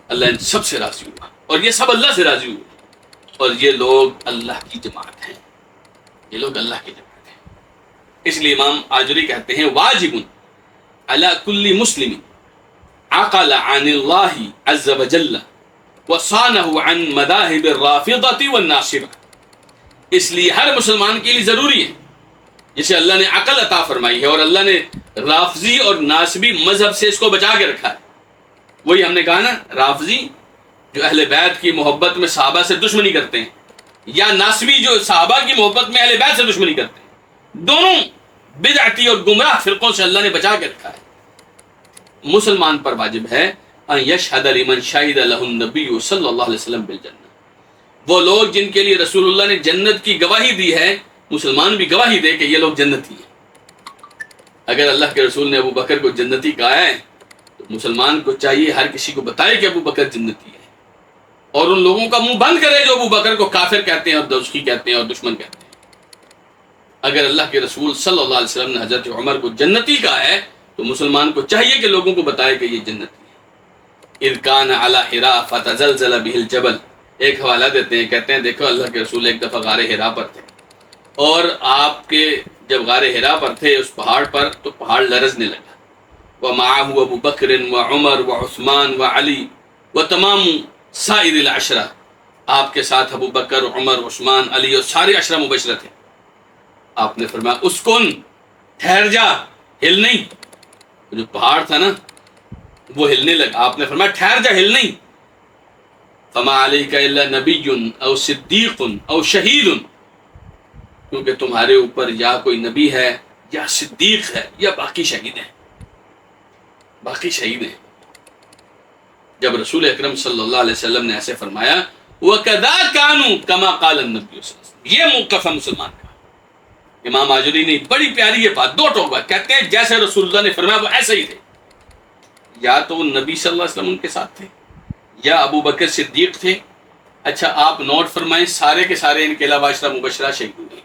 اللہ ان سب سے راضی ہوا، اور یہ سب اللہ سے راضی ہوئے، اور یہ لوگ اللہ کی جماعت ہیں، یہ لوگ اللہ کی جماعت۔ اس لیے امام آجری کہتے ہیں واجب علی کل مسلم عقل عن اللہ عز وجل وصانہ عن مذاہب الرافضہ والناصبہ، اس لیے ہر مسلمان کے لیے ضروری ہے جسے اللہ نے عقل عطا فرمائی ہے اور اللہ نے رافضی اور ناصبی مذہب سے اس کو بچا کے رکھا ہے۔ وہی ہم نے کہا نا، رافضی جو اہل بیت کی محبت میں صحابہ سے دشمنی کرتے ہیں، یا ناصبی جو صحابہ کی محبت میں اہل بیت سے دشمنی کرتے ہیں، دونوں بدعتی اور گمراہ فرقوں سے اللہ نے بچا کے رکھا ہے۔ مسلمان پر واجب ہے ان یشہد لمن شہد لہ النبی صلی اللہ علیہ وسلم بالجنہ، وہ لوگ جن کے لیے رسول اللہ نے جنت کی گواہی دی ہے، مسلمان بھی گواہی دے کہ یہ لوگ جنتی ہیں۔ اگر اللہ کے رسول نے ابو بکر کو جنتی کہا ہے تو مسلمان کو چاہیے ہر کسی کو بتائے کہ ابو بکر جنتی ہے، اور ان لوگوں کا منہ بند کرے جو ابو بکر کو کافر کہتے ہیں اور دوزخی کہتے ہیں اور دشمن کہتے ہیں۔ اگر اللہ کے رسول صلی اللہ علیہ وسلم نے حضرت عمر کو جنتی کہا ہے تو مسلمان کو چاہیے کہ لوگوں کو بتائے کہ یہ جنتی ہے۔ اذ کان علی حراء فتزلزل به الجبل، ایک حوالہ دیتے ہیں، کہتے ہیں دیکھو اللہ کے رسول ایک دفعہ غار حراء پر تھے، اور آپ کے جب غار حراء پر تھے اس پہاڑ پر تو پہاڑ لرزنے لگا۔ ومعه ابو بکر وعمر وعثمان وعلی وتمام سائر العشرہ، آپ کے ساتھ ابو بکر، عمر، عثمان، علی اور سارے عشرہ مبشرہ تھے۔ آپ نے فرمایا اسکن، ٹھہر جا، ہل نہیں۔ جو پہاڑ تھا نا وہ ہلنے لگا، آپ نے فرمایا ٹھہر جا، ہل نہیں۔ فما علیک الا نبی او صدیق او شہید، کیونکہ تمہارے اوپر یا کوئی نبی ہے یا صدیق ہے یا باقی شہید ہیں، باقی شہید ہیں۔ جب رسول اکرم صلی اللہ علیہ وسلم نے ایسے فرمایا وَكَذَا كَانُوا كَمَا قَالَ النَّبِيُّ صلی اللہ علیہ وسلم، یہ موقف ہے مسلمان کا۔ امام آجری نے بڑی پیاری یہ بات، دو ٹوک بات کہتے ہیں، جیسے رسول اللہ نے فرمایا وہ ایسے ہی تھے، یا تو وہ نبی صلی اللہ علیہ وسلم ان کے ساتھ تھے یا ابو بکر صدیق تھے۔ اچھا آپ نوٹ فرمائیں، سارے کے سارے ان کے علاوہ عشرہ مبشرہ شہید ہوئے۔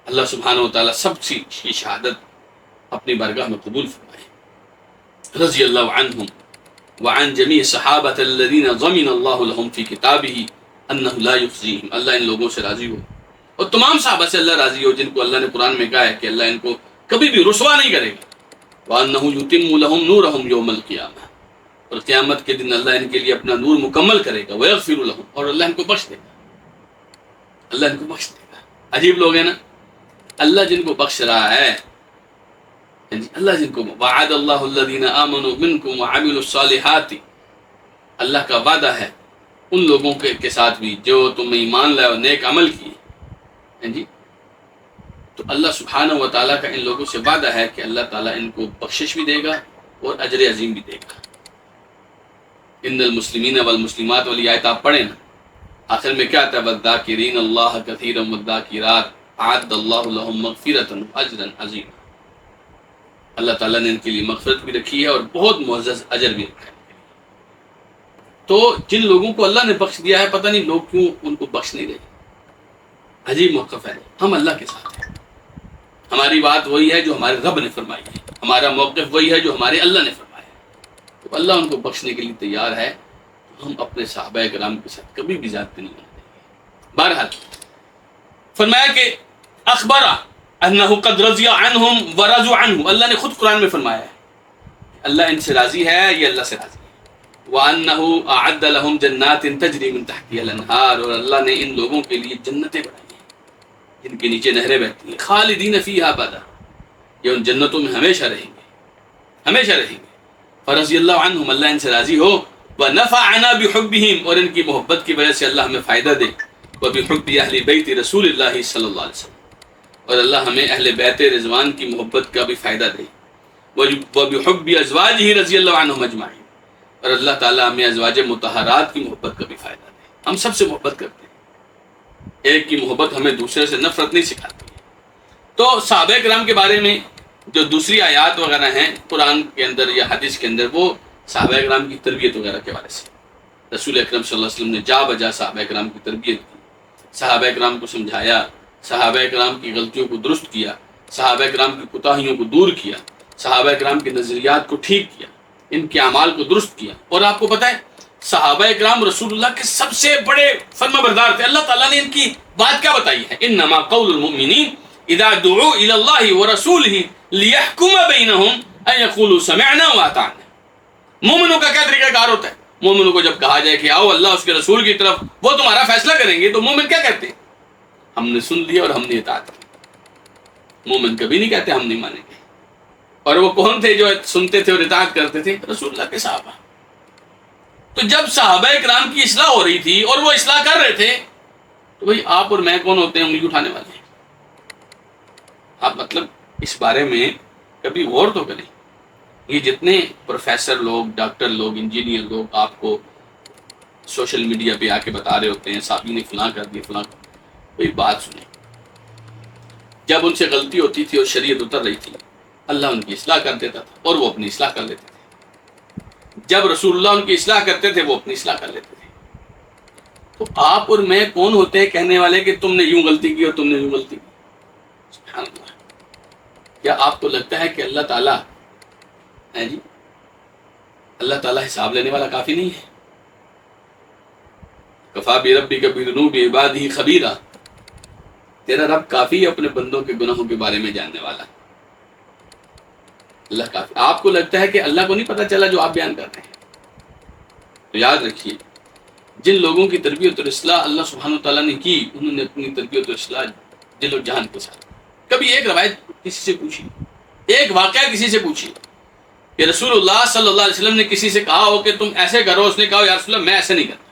اللہ سبحانہ وتعالیٰ سب کی شہادت اپنی بارگاہ میں قبول فرمائے۔ رضی اللہ عنہم وعن جمیع صحابۃ الذین ضمن اللہ لہم فی کتابہ انہ لا یخزیہم، اللہ ان لوگوں سے راضی ہو اور تمام صحابہ سے اللہ راضی ہو جن کو اللہ نے قرآن میں کہا ہے کہ اللہ ان کو کبھی بھی رسوا نہیں کرے گا۔ وَأَنَّهُ يُتِمُّ لَهُمْ نُورَهُمْ يَوْمَ الْقِيَامَةِ، اور قیامت کے دن اللہ ان کے لیے اپنا نور مکمل کرے گا۔ وَيَغْفِرُ لَهُمْ، اور اللہ ان کو بخش دے گا، اللہ ان کو بخش دے گا۔ عجیب لوگ ہیں نا، اللہ جن کو بخش رہا ہے، اللہ جن کو وعد اللہ الذین آمنوا منکم وعملوا الصالحات، اللہ کا وعدہ ہے ان لوگوں کے ساتھ بھی جو تم ایمان لائے اور نیک عمل کیے، جی تو اللہ سبحانہ و تعالیٰ کا ان لوگوں سے وعدہ ہے کہ اللہ تعالیٰ ان کو بخشش بھی دے گا اور اجر عظیم بھی دے گا۔ ان المسلمین والمسلمات والی آیت آپ پڑھیں نا، آخر میں کیا آتا ہے؟ والذاکرین اللہ کثیرا والذاکرات اعد اللہ لهم مغفرۃ واجرا عظیما۔ اللہ تعالیٰ نے ان کے لیے مغفرت بھی رکھی ہے اور بہت معزز اجر بھی رکھا ہے۔ تو جن لوگوں کو اللہ نے بخش دیا ہے، پتہ نہیں لوگ کیوں ان کو بخش نہیں رہے۔ عجیب موقف ہے۔ ہم اللہ کے ساتھ ہیں، ہماری بات وہی ہے جو ہمارے رب نے فرمائی ہے، ہمارا موقف وہی ہے جو ہمارے اللہ نے فرمایا ہے۔ تو اللہ ان کو بخشنے کے لیے تیار ہے، تو ہم اپنے صحابہ کرام کے ساتھ کبھی بھی زیادتی نہیں کریں گے۔ بہرحال فرمایا کہ اخبر انہ قد رضی عنہم ورضوا عنہ، اللہ نے خود قرآن میں فرمایا ہے اللہ ان سے راضی ہے، یہ اللہ سے راضی ہے۔ وَأَنَّهُ أَعَدَّ لَهُمْ جَنَّاتٍ تَجْرِي مِن تَحْتِهَا الْأَنْهَارُ، اور اللہ نے ان لوگوں کے لیے جنتیں بنائی ہیں جن کے نیچے نہریں بہتی ہیں، خالدین فیہا ابدا، یہ ان جنتوں میں ہمیشہ رہیں گے، ہمیشہ رہیں گے۔ فرضی اللہ عنہم، اللہ ان سے راضی ہو۔ وَنَفَعَنَا بِحُبِّهِمْ، اور ان کی محبت کی وجہ سے اللہ ہمیں فائدہ دے۔ وَبِحُبِّ أَهْلِ بَيْتِ رسول اللہ صلی اللہ علیہ وسلم، اور اللہ ہمیں اہل بیت رضوان کی محبت کا بھی فائدہ دے۔ وَبِحُبِّ أَزْوَاجِهِ رضی اللہ عنہم اجمعین، اور اللہ تعالیٰ ہمیں ازواج مطہرات کی محبت کا بھی فائدہ دے۔ ہم سب سے محبت کرتے ہیں، ایک کی محبت ہمیں دوسرے سے نفرت نہیں سکھاتی ہے۔ تو صحابہ کرام کے بارے میں جو دوسری آیات وغیرہ ہیں قرآن کے اندر یا حدیث کے اندر، وہ صحابہ کرام کی تربیت وغیرہ کے بارے سے، رسول اکرم صلی اللہ علیہ وسلم نے جا بجا صحابہ کرام کی تربیت کی، صحابہ کرام کو سمجھایا، صحابہ کرام کی غلطیوں کو درست کیا، صحابہ کرام کی کوتاہیوں کو دور کیا، صحابہ کرام کے نظریات کو ٹھیک کیا، ان کے اعمال کو درست کیا۔ اور آپ کو پتہ ہے صحابہ کرام رسول اللہ کے سب سے بڑے فرما بردار تھے۔ اللہ تعالیٰ نے ان کی بات کیا بتائی ہے؟ انما قول المؤمنین اذا دعوا الى اللہ ورسولہ لیحکم بینہم ان یقولوا سمعنا واطعنا۔ مومنوں کا کیا طریقہ کار ہوتا ہے؟ مومنوں کو جب کہا جائے کہ آؤ اللہ اس کے رسول کی طرف، وہ تمہارا فیصلہ کریں گے، تو مومن کیا کہتے ہیں؟ ہم نے سن لیا اور ہم نے اطاعت کی۔ مومن کبھی نہیں کہتے ہم نہیں مانیں گے۔ اور وہ کون تھے جو سنتے تھے اور اطاعت کرتے تھے؟ رسول اللہ کے صحابہ۔ تو جب صحابہ کرام کی اصلاح ہو رہی تھی اور وہ اصلاح کر رہے تھے، تو بھئی آپ اور میں کون ہوتے ہیں انگلی اٹھانے والے؟ آپ مطلب اس بارے میں کبھی غور تو کریں۔ یہ جتنے پروفیسر لوگ، ڈاکٹر لوگ، انجینئر لوگ آپ کو سوشل میڈیا پہ آ کے بتا رہے ہوتے ہیں صحابی نے فلاں کر دیا فلاں، کوئی بات سنیں۔ جب ان سے غلطی ہوتی تھی اور شریعت اتر رہی تھی، اللہ ان کی اصلاح کر دیتا تھا اور وہ اپنی اصلاح کر لیتے تھے۔ جب رسول اللہ ان کی اصلاح کرتے تھے، وہ اپنی اصلاح کر لیتے تھے۔ تو آپ اور میں کون ہوتے ہیں کہنے والے کہ تم نے یوں غلطی کی اور تم نے یوں غلطی کی؟ سبحان اللہ۔ کیا آپ کو لگتا ہے کہ اللہ تعالیٰ ہے جی، اللہ تعالیٰ حساب لینے والا کافی نہیں ہے؟ کفا بربک بذنوب عبادہ خبیرا، تیرا رب کافی اپنے بندوں کے گناہوں کے بارے میں جاننے والا۔ اللہ کافی۔ آپ کو لگتا ہے کہ اللہ کو نہیں پتہ چلا جو آپ بیان کرتے ہیں؟ تو یاد رکھیے، جن لوگوں کی تربیت اور اصلاح اللہ سبحانہ وتعالیٰ نے کی، انہوں نے اپنی تربیت اور اصلاح دل و جان کے ساتھ۔ کبھی ایک روایت کسی سے پوچھی، ایک واقعہ کسی سے پوچھی کہ رسول اللہ صلی اللہ علیہ وسلم نے کسی سے کہا ہو کہ تم ایسے کرو، اس نے کہا یا رسول اللہ میں ایسے نہیں کرتا۔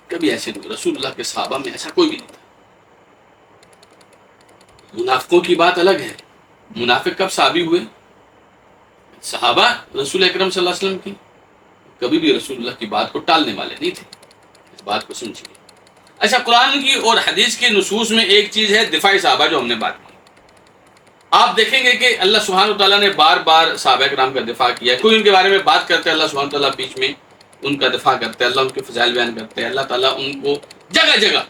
کبھی ایسے نہیں، رسول اللہ کے صحابہ میں ایسا کوئی بھی نہیں تھا۔ منافقوں کی بات الگ ہے۔ منافق کب صحابی ہوئے؟ صحابہ رسول اکرم صلی اللہ علیہ وسلم کی کبھی بھی رسول اللہ کی بات کو ٹالنے والے نہیں تھے۔ اس بات کو سمجھیے۔ اچھا، قرآن کی اور حدیث کے نصوص میں ایک چیز ہے دفاع صحابہ، جو ہم نے بات کی۔ آپ دیکھیں گے کہ اللہ سبحانہ وتعالیٰ نے بار بار صحابہ کرام کا دفاع کیا ہے۔ کوئی ان کے بارے میں بات کرتا ہے، اللہ سبحانہ وتعالیٰ بیچ میں ان کا دفاع کرتا ہے، اللہ ان کے فضائل بیان کرتا ہے، اللہ تعالیٰ ان کو جگہ جگہ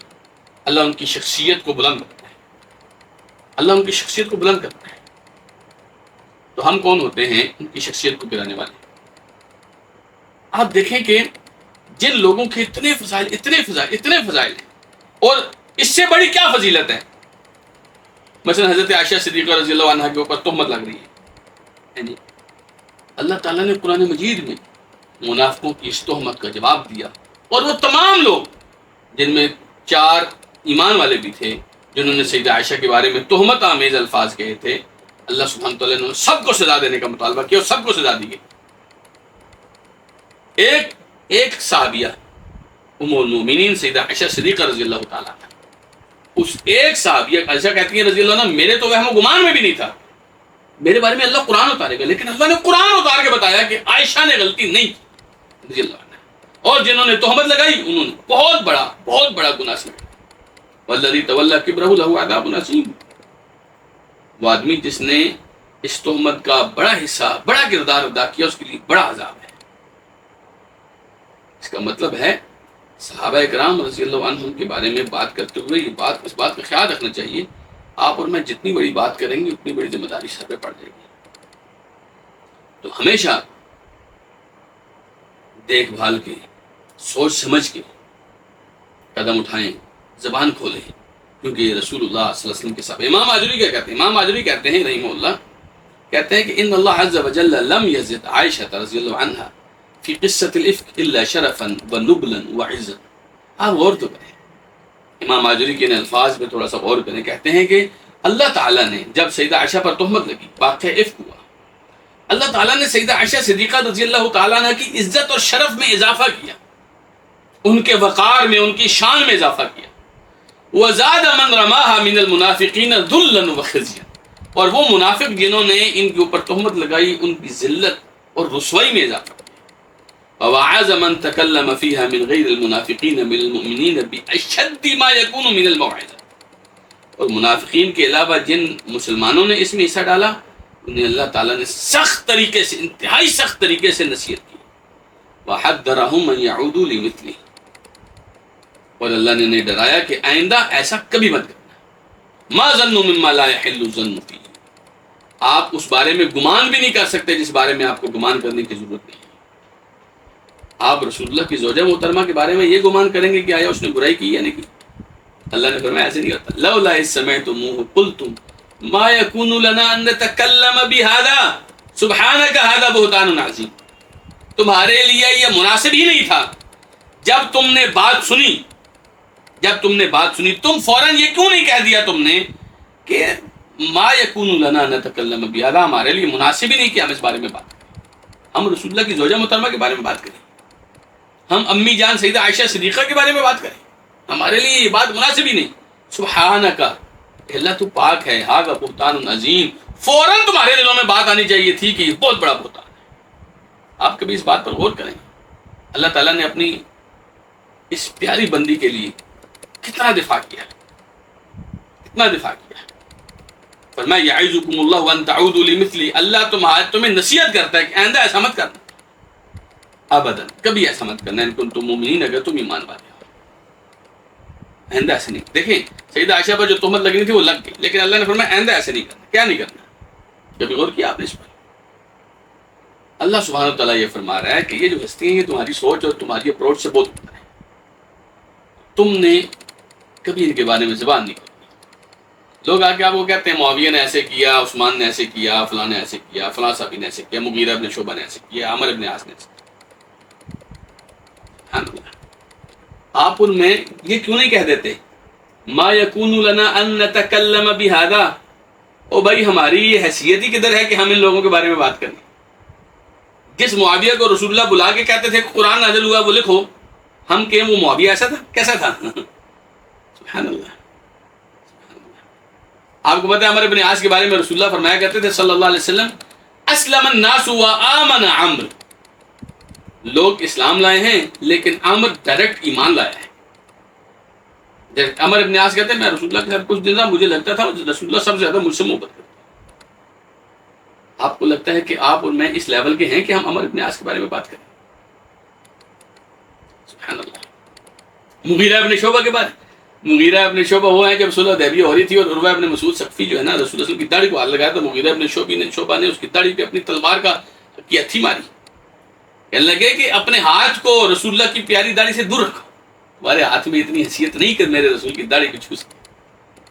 اللہ ان کی شخصیت کو بلند کرتا ہے، اللہ ان کی شخصیت کو بلند کرتا ہے۔ تو ہم کون ہوتے ہیں ان کی شخصیت کو گرانے والے؟ آپ دیکھیں کہ جن لوگوں کے اتنے فضائل ہیں، اور اس سے بڑی کیا فضیلت ہے؟ مثلا حضرت عائشہ صدیقہ رضی اللہ عنہا کے اوپر تہمت لگ رہی ہے جی، اللہ تعالیٰ نے قرآن مجید میں منافقوں کی اس تہمت کا جواب دیا، اور وہ تمام لوگ جن میں 4 ایمان والے بھی تھے جنہوں نے سیدہ عائشہ کے بارے میں تہمت آمیز الفاظ کہے تھے، اللہ سبحانہ تعالیٰ نے سب کو سزا دینے کا مطالبہ کیا اور سب کو سزا دی گئی۔ ایک صحابیہ ام المومنین سیدہ عائشہ صدیقہ رضی اللہ تعالیٰ عنہا، اس ایک صحابیہ عائشہ کہتی ہیں رضی اللہ عنہ، میرے تو وہم و گمان میں بھی نہیں تھا میرے بارے میں اللہ قرآن اتارے گا، لیکن اللہ نے قرآن اتار کے بتایا کہ عائشہ نے غلطی نہیں کی رضی اللہ عنہ، اور جنہوں نے تہمت لگائی انہوں نے بہت بڑا گناہ سمجھا۔ والذی تولی کبرہ لہ عذاب عظیم، وہ آدمی جس نے اس تہمت کا بڑا حصہ، بڑا کردار ادا کیا، اس کے لیے بڑا عذاب ہے۔ اس کا مطلب ہے صحابہ کرام رضی اللہ عنہم کے بارے میں بات کرتے ہوئے اس بات کا خیال رکھنا چاہیے، آپ اور میں جتنی بڑی بات کریں گے اتنی بڑی ذمہ داری سر پہ پڑ جائے گی۔ تو ہمیشہ دیکھ بھال کے، سوچ سمجھ کے قدم اٹھائیں، زبان کھولیں، کیونکہ یہ رسول اللہ صلی اللہ علیہ وسلم کے صحابہ۔ امام آجری کیا کہتے ہیں؟ امام آجری کہتے ہیں رحمہ اللہ، کہتے ہیں کہ ان اللہ عز وجل لم یزد عائشہ رضی اللہ عنہا فی قصۃ الافک الا شرفا ونبلا وعزا۔ آپ غور تو کریں، امام آجری کے الفاظ میں تھوڑا سا غور کریں، کہتے ہیں کہ اللہ تعالیٰ نے جب سیدہ عائشہ پر تہمت لگی، واقعہ افک ہوا، اللہ تعالیٰ نے سیدہ عائشہ صدیقہ رضی اللہ تعالیٰ عنہ کی عزت اور شرف میں اضافہ کیا، ان کے وقار میں، ان کی شان میں اضافہ کیا۔ وزاد من رماها من المنافقین ذلا وخزیا، اور وہ منافق جنہوں نے ان کے اوپر تہمت لگائی ان کی ذلت اور رسوائی میں اضافہ کیا۔ ووعظ من تکلم فيها من غیر المنافقین من المؤمنین باشد ما يكون من الموعظہ، اور منافقین کے علاوہ جن مسلمانوں نے اس میں حصہ ڈالا انہیں اللہ تعالیٰ نے سخت طریقے سے، انتہائی سخت طریقے سے نصیحت کی۔ وحذرهم من يعودوا لمثله، اور اللہ نے انہیں ڈرایا کہ آئندہ ایسا کبھی مت کرنا۔ ما ظن مما لا يحل الظن فيه، آپ اس بارے میں گمان بھی نہیں کر سکتے جس بارے میں آپ کو گمان کرنے کی ضرورت نہیں ہے۔ آپ رسول اللہ کی زوجہ محترمہ کے بارے میں یہ گمان کریں گے کہ آیا اس نے برائی کی یا نہیں کی؟ اللہ نے فرمایا ایسے نہیں ہوتا۔ لولا اذ سمعتموه قلتم ما يكون لنا ان نتكلم بهذا سبحانك هذا بهتان عظیم، تمہارے لیے یہ مناسب ہی نہیں تھا جب تم نے بات سنی، تم فوراً یہ کیوں نہیں کہہ دیا تم نے کہ ما يكون لنا ان نتكلم بهذا، ہمارے لیے مناسب ہی نہیں کہ ہم اس بارے میں بات کریں، ہم رسول اللہ کی زوجہ محترمہ کے بارے میں بات کریں، ہم امی جان سیدہ عائشہ صدیقہ کے بارے میں بات کریں، ہمارے لیے یہ بات مناسب ہی نہیں۔ سبحانک، اللہ تو پاک ہے، ھذا بہتان عظیم، فوراً تمہارے دلوں میں بات آنی چاہیے تھی کہ یہ بہت بڑا بہتان ہے۔ آپ کبھی اس بات پر غور کریں، اللہ تعالیٰ نے اپنی اس پیاری بندی کے لیے کتنا دفاع کیا، کتنا دفاع کیا۔ فرمایا یعظکم اللہ ان تعودوا لمثلی، اللہ تمہیں نصیحت کرتا ہے کہ آئندہ ایسا مت کرنا، ابداً کبھی ایسا مت کرنا، ان کنتم مؤمنین، اگر تم ایمان والے ہو، آئندہ ایسا نہیں۔ دیکھیں سیدہ عائشہ پر جو تہمت لگنی تھی وہ لگ گئی، لیکن اللہ نے فرمایا آئندہ ایسا نہیں کرنا۔ کیا نہیں کرنا؟ کبھی غور کیا آپ نے اس پر؟ اللہ سبحانہ و تعالیٰ یہ فرما رہا ہے کہ یہ جو ہستی ہیں یہ تمہاری سوچ اور تمہاری اپروچ سے بہت اوپر ہے، تم نے کبھی ان کے بارے میں زبان نہیں کرنی۔ لوگ آ کے آپ کو کہتے ہیں معاویہ نے ایسے کیا، عثمان نے ایسے کیا، فلاں نے ایسے کیا، فلاں صحابی نے ایسے کیا، مغیرہ ابن شعبہ نے ایسے کیا، عمر ابن عاص نے ایسے کیا۔ آپ ان میں یہ کیوں نہیں کہہ دیتے ما یکون لنا ان نتکلم بہذا؟ او بھائی ہماری یہ حیثیت ہی کدھر ہے کہ ہم ان لوگوں کے بارے میں بات کریں؟ جس معاویہ کو رسول اللہ بلا کے کہتے تھے قرآن نازل ہوا وہ لکھو، ہم کہ وہ معاویہ ایسا تھا؟ کیسا تھا؟ سبحان اللہ۔ آپ کو پتہ ہے عمر ابن عاص کے بارے میں رسول اللہ فرمایا کرتے تھے صلی اللہ علیہ وسلم، اسلم الناس وآمن عمرو، لوگ اسلام لائے ہیں لیکن عمر ڈائریکٹ ایمان لایا ہے۔ عمر ابن عاص کہتے ہیں میں رسول اللہ کے ساتھ کچھ دن رہا، مجھے لگتا تھا رسول اللہ سب سے زیادہ مجھ سے محبت کرتے ہیں۔ آپ کو لگتا ہے کہ آپ اور میں اس لیول کے ہیں کہ ہم عمر ابن عاص کے بارے میں بات کریں؟ سبحان اللہ۔ مغیرہ ابن شعبہ کے بارے، مغیرہ ابن شعبہ وہ ہیں جب صلح حدیبیہ ہو رہی تھی اور عروہ ابن مسعود ثقفی جو ہے نا رسول اللہ کی داڑھی کو ہاتھ لگایا تو مغیرہ ابن شعبہ نے اس کی داڑھی پہ اپنی تلوار کی ہتھی ماری، کہنے لگے کہ اپنے ہاتھ کو رسول اللہ کی پیاری داڑھی سے دور رکھو، تمہارے ہاتھ میں اتنی حیثیت نہیں کہ میرے رسول کی داڑھی کو چھو سکے،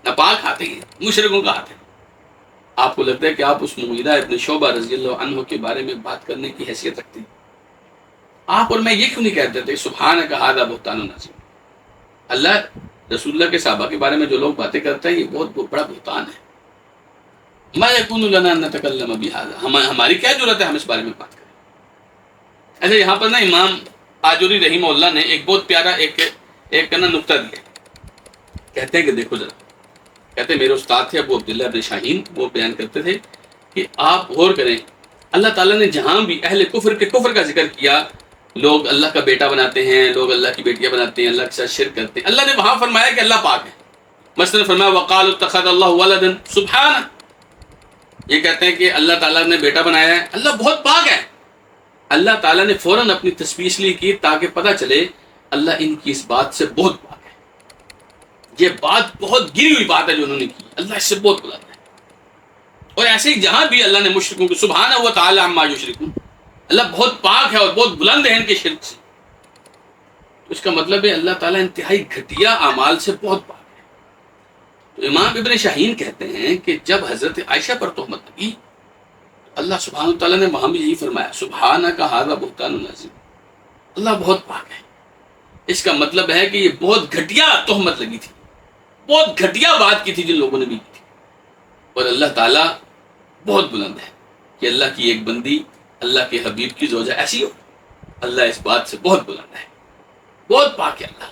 ناپاک ہاتھ ہے، مشرکوں کا ہاتھ ہے۔ آپ کو لگتا ہے کہ آپ اس مغیرہ ابن شعبہ رضی اللہ عنہ کے بارے میں بات کرنے کی حیثیت رکھتے ہیں؟ آپ اور میں یہ کیوں نہیں کہتے تھے سبحانک ھذا بہتان عظیم؟ اللہ رسول اللہ کے صحابہ کے بارے میں جو لوگ باتیں کرتے ہیں یہ بہت بڑا بہتان ہے۔ ما یکون لنا ان نتکلم بھذا، ہماری کیا ضرورت ہے ہم اس بارے میں بات کریں؟ ایسے یہاں پر نا امام آجوری رحمہ اللہ نے ایک بہت پیارا ایک نقطہ دیا، کہتے ہیں کہ دیکھو ذرا، کہتے ہیں میرے استاد تھے ابو عبداللہ ابن شاہین، وہ بیان کرتے تھے کہ آپ غور کریں، اللہ تعالیٰ نے جہاں بھی اہل کفر کے کفر کا ذکر کیا، لوگ اللہ کا بیٹا بناتے ہیں، لوگ اللہ کی بیٹیاں بناتے ہیں، اللہ کے ساتھ شرک کرتے ہیں، اللہ نے وہاں فرمایا کہ اللہ پاک ہے۔ مثلا فرمایا وقالوا اتخذ اللہ ولدا سبحانہ، یہ کہتے ہیں کہ اللہ تعالیٰ نے بیٹا بنایا ہے، اللہ بہت پاک ہے۔ اللہ تعالیٰ نے فوراً اپنی تسبیح اس لیے کی تاکہ پتہ چلے اللہ ان کی اس بات سے بہت پاک ہے، یہ بات بہت گری ہوئی بات ہے جو انہوں نے کی، اللہ اس سے بہت بلند ہے۔ اور ایسے ہی جہاں بھی اللہ نے مشرکوں کو سبحانہ و تعالی عما یشرکون، اللہ بہت پاک ہے اور بہت بلند ہے ان کے شرک سے، تو اس کا مطلب ہے اللہ تعالیٰ انتہائی گھٹیا اعمال سے بہت پاک ہے۔ تو امام ابن شاہین کہتے ہیں کہ جب حضرت عائشہ پر تہمت لگی، اللہ سبحانہ و تعالیٰ نے وہاں بھی یہی فرمایا سبحانہ کا ھذا بہتان عظیم، اللہ بہت پاک ہے۔ اس کا مطلب ہے کہ یہ بہت گھٹیا تہمت لگی تھی، بہت گھٹیا بات کی تھی جن لوگوں نے بھی کی تھی، اور اللہ تعالیٰ بہت بلند ہے کہ اللہ کی ایک بندی اللہ کے حبیب کی زوجہ ایسی ہو، اللہ اس بات سے بہت بلند ہے، بہت پاک ہے اللہ۔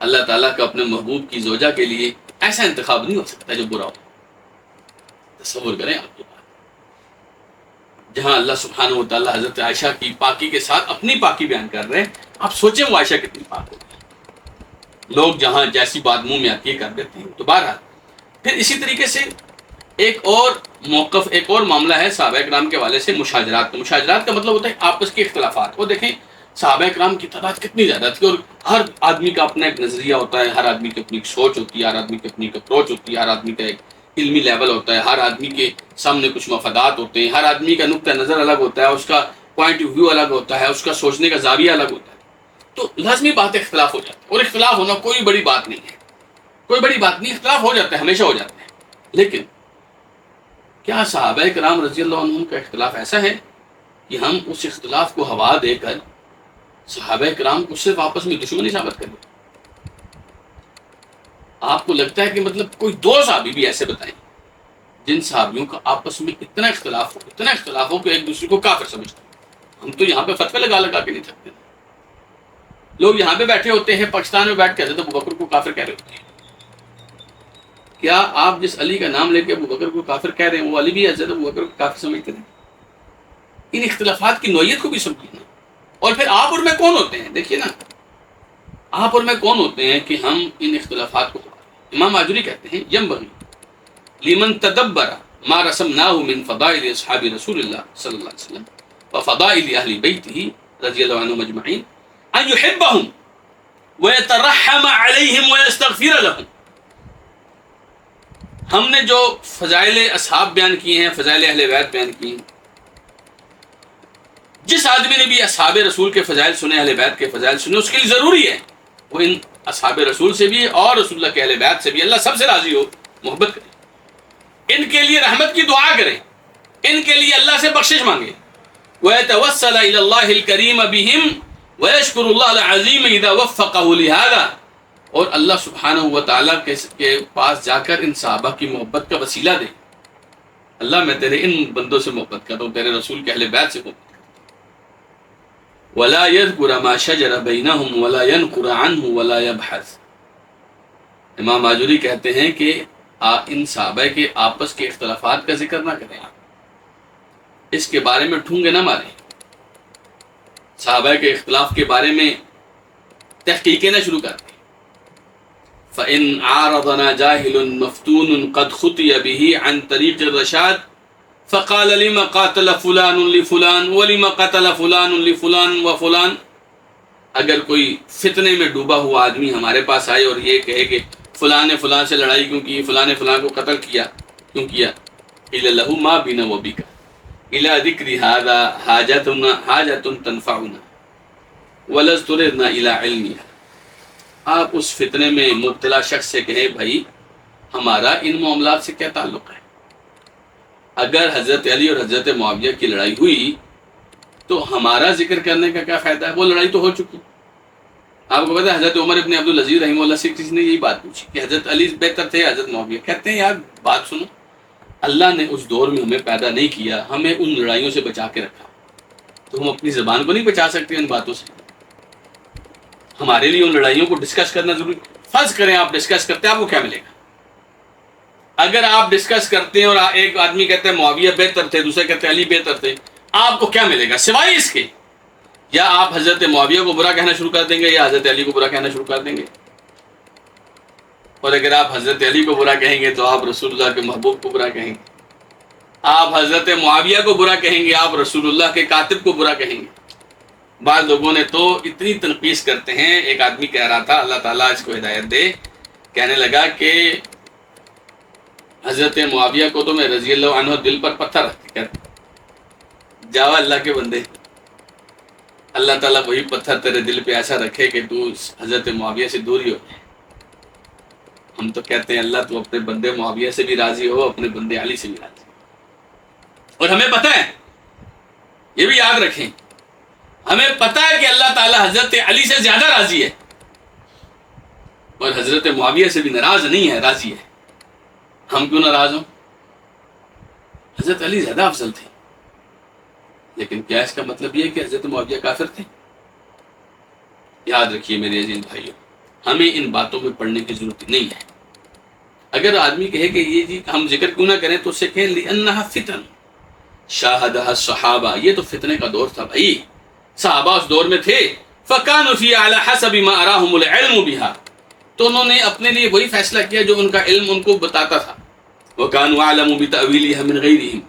اللہ تعالیٰ کا اپنے محبوب کی زوجہ کے لیے ایسا انتخاب نہیں ہو سکتا جو برا ہو۔ تصور کریں آپ کی بات، جہاں اللہ سبحانہ و تعالیٰ حضرت عائشہ کی پاکی کے ساتھ اپنی پاکی بیان کر رہے ہیں، آپ سوچیں وہ عائشہ کتنی پاک ہوگی۔ لوگ جہاں جیسی بات منہ میں آتی ہے کر دیتے ہیں۔ تو بہرحال پھر اسی طریقے سے ایک اور موقف، ایک اور معاملہ ہے صحابہ کرام کے حوالے سے مشاجرات کا۔ مشاجرات کا مطلب ہوتا ہے آپس کے اختلافات۔ وہ دیکھیں صحابہ کرام کی تعداد کتنی زیادہ تھی، اور ہر آدمی کا اپنا ایک نظریہ ہوتا ہے، ہر آدمی کی اپنی ایک سوچ ہوتی ہے، ہر آدمی کی اپنی ایک اپروچ ہوتی ہے، ہر آدمی کا ایک علمی لیول ہوتا ہے، ہر آدمی کے سامنے کچھ مفادات ہوتے ہیں، ہر آدمی کا نقطہ نظر الگ ہوتا ہے، اس کا پوائنٹ آف ویو الگ ہوتا ہے، اس کا سوچنے کا زاویہ الگ ہوتا ہے۔ تو لازمی بات ہے اختلاف ہو جاتا ہے، اور اختلاف ہونا کوئی بڑی بات نہیں ہے، کوئی بڑی بات نہیں، اختلاف ہو جاتا ہے، ہمیشہ ہو جاتا ہے۔ لیکن کیا صحابہ کرام رضی اللہ عنہم کا اختلاف ایسا ہے کہ ہم اس اختلاف کو ہوا دے کر صحابہ کرام کو صرف آپس میں دشمنی ثابت کر دیں؟ آپ کو لگتا ہے کہ مطلب کوئی دو صحابی بھی ایسے بتائیں جن صحابیوں کا آپس میں اتنا اختلاف ہو کہ ایک دوسرے کو کافر سمجھتے ہیں؟ ہم تو یہاں پہ فتوے لگا کے نہیں تھکتے، لوگ یہاں پہ بیٹھے ہوتے ہیں، پاکستان میں بیٹھ کے حضرت ابوبکر کو کافر کہہ رہے ہوتے ہیں۔ کیا آپ جس علی کا نام لے کے ابوبکر کو کافر کہہ رہے ہیں وہ علی بھی حضرت ابوبکر کو کافر سمجھتے ہیں؟ ان اختلافات کی نوعیت کو بھی سمجھنا۔ اور پھر آپ اور میں کون ہوتے ہیں؟ دیکھیے نا، آپ اور میں کون ہوتے ہیں کہ ہم ان اختلافات کو؟ امام ماجوری کہتے ہیں ینبغی لمن تدبر ما رسمناه من فضائل اصحاب رسول اللہ صلی اللہ علیہ وسلم وفضائل اہل بیتہ رضی اللہ عنہم اجمعین ان يحبهم ويترحم عليهم ويستغفر لهم۔ ہم نے جو فضائل اصحاب بیان کیے ہیں، فضائل اہل بیت بیان کی ہیں، جس آدمی نے بھی اصحاب رسول کے فضائل سنے، اہل بیت کے فضائل سنے، اس کے لیے ضروری ہے وہ ان اصحاب رسول سے بھی اور رسول اللہ کے اہل بیت سے بھی اللہ سب سے راضی ہو، محبت کرے، ان کے لیے رحمت کی دعا کرے، ان کے لیے اللہ سے بخشش مانگے۔ وَيَتَوَسَّلَ إِلَى اللَّهِ الْكَرِيمَ بِهِمْ وَيَشْكُرُ اللَّهَ الْعَظِيمَ إِذَا وَفَّقَهُ لِهَذَا، اور اللہ سبحانہ و تعالیٰ کے پاس جا کر ان صحابہ کی محبت کا وسیلہ دے، اللہ میں تیرے ان بندوں سے محبت کرتا ہوں، تیرے رسول کے اہل بیت سے محبت کرتا ہوں۔ وَلَا يَذْكُرَ مَا شَجَرَ بَيْنَهُمْ وَلَا يَنْقُرَ عَنْهُ وَلَا يَبْحَث۔ امام ماجوری کہتے ہیں کہ ان صحابہ کے آپس کے اختلافات کا ذکر نہ کریں، اس کے بارے میں ٹھونگے نہ ماریں، صحابہ کے اختلاف کے بارے میں تحقیقیں نہ شروع کریں۔ فَإِنْ عَارَضَنَا جَاهِلٌ مَفْتُونٌ قَدْ خُطِيَ بِهِ عَنْ طَرِيقِ الرَّشَادِ فَقَالَ لِمَ قَاتَلَ فُلَانٌ لِفُلَانٌ وَلِمَ قَتَلَ فُلَانٌ لِفُلَانٌ وَفُلَانٌ، اگر کوئی فتنے میں ڈوبا ہوا آدمی ہمارے پاس آئے اور یہ کہے کہ فلاں نے فلاں سے لڑائی کیوں کی، فلاں نے فلاں کو قتل کیا کیوں کیا، قِيلَ لَهُ مَا بِنَا وَبِكَ إِلَى ذِكْرِ هَذَا حَاجَةٌ تَنْفَعُنَا وَلَا اضْطُرِرْنَا إِلَى عِلْمِهَا۔ آپ اس فتنے میں مبتلا شخص سے کہیں بھائی ہمارا ان معاملات سے کیا تعلق ہے؟ اگر حضرت علی اور حضرت معاویہ کی لڑائی ہوئی تو ہمارا ذکر کرنے کا کیا فائدہ ہے؟ وہ لڑائی تو ہو چکی۔ آپ کو پتہ ہے حضرت عمر ابن عبدالعزیز رحمہ اللہ سے کسی نے یہی بات پوچھی کہ حضرت علی بہتر تھے حضرت معاویہ؟ کہتے ہیں یار بات سنو، اللہ نے اس دور میں ہمیں پیدا نہیں کیا، ہمیں ان لڑائیوں سے بچا کے رکھا، تو ہم اپنی زبان کو نہیں بچا سکتے ان باتوں سے؟ ہمارے لیے ان لڑائیوں کو ڈسکس کرنا ضروری۔ فرض کریں آپ ڈسکس کرتے ہیں، آپ کو کیا ملے گا؟ اگر آپ ڈسکس کرتے ہیں اور ایک آدمی کہتے ہیں معاویہ بہتر تھے، دوسرے کہتے ہیں علی بہتر تھے، آپ کو کیا ملے گا سوائے اس کے؟ یا آپ حضرت معاویہ کو برا کہنا شروع کر دیں گے یا حضرت علی کو برا کہنا شروع کر دیں گے. اور اگر آپ حضرت علی کو برا کہیں گے تو آپ رسول اللہ کے محبوب کو برا کہیں گے. آپ حضرت معاویہ کو برا کہیں گے، آپ رسول اللہ کے کاتب کو برا کہیں گے. بعض لوگوں نے تو اتنی تنقید کرتے ہیں. ایک آدمی کہہ رہا تھا، اللہ تعالیٰ اس کو ہدایت دے، کہنے لگا کہ حضرت معاویہ کو تو میں رضی اللہ عنہ دل پر پتھر رکھ کر جاوا اللہ کے بندے، اللہ تعالیٰ وہی پتھر تیرے دل پہ ایسا رکھے کہ تو حضرت معاویہ سے دور ہی ہو جائے. ہم تو کہتے ہیں اللہ تو اپنے بندے معاویہ سے بھی راضی ہو، اپنے بندے علی سے بھی راضی ہو. اور ہمیں پتہ ہے، یہ بھی یاد رکھیں، ہمیں پتہ ہے کہ اللہ تعالیٰ حضرت علی سے زیادہ راضی ہے اور حضرت معاویہ سے بھی ناراض نہیں ہے، راضی ہے. ہم کیوں ناراض ہوں؟ حضرت علی زیادہ افضل تھے، لیکن کیا اس کا مطلب یہ ہے کہ حضرت معاویہ کافر تھے؟ یاد رکھیے میرے عزیز بھائیوں، ہمیں ان باتوں میں پڑھنے کی ضرورت نہیں ہے. اگر آدمی کہے کہ یہ جی ہم ذکر کیوں نہ کریں تو اس سے کہیں لِأَنَّهَا فِتَن شَاهَدَهَا الصَّحَابَہ، یہ تو فتنے کا دور تھا بھائی، صحابہ اس دور میں تھے. فَكَانُوا فِي عَلَى حَسَبِ مَا أَرَاهُمُ الْعِلْمُ بِهَا، تو انہوں نے اپنے لیے وہی فیصلہ کیا جو ان کا علم ان کو بتاتا تھا. وَكَانُوا أَعْلَمُ بِتَأْوِيلِهَا مِنْ غَيْرِهِمْ،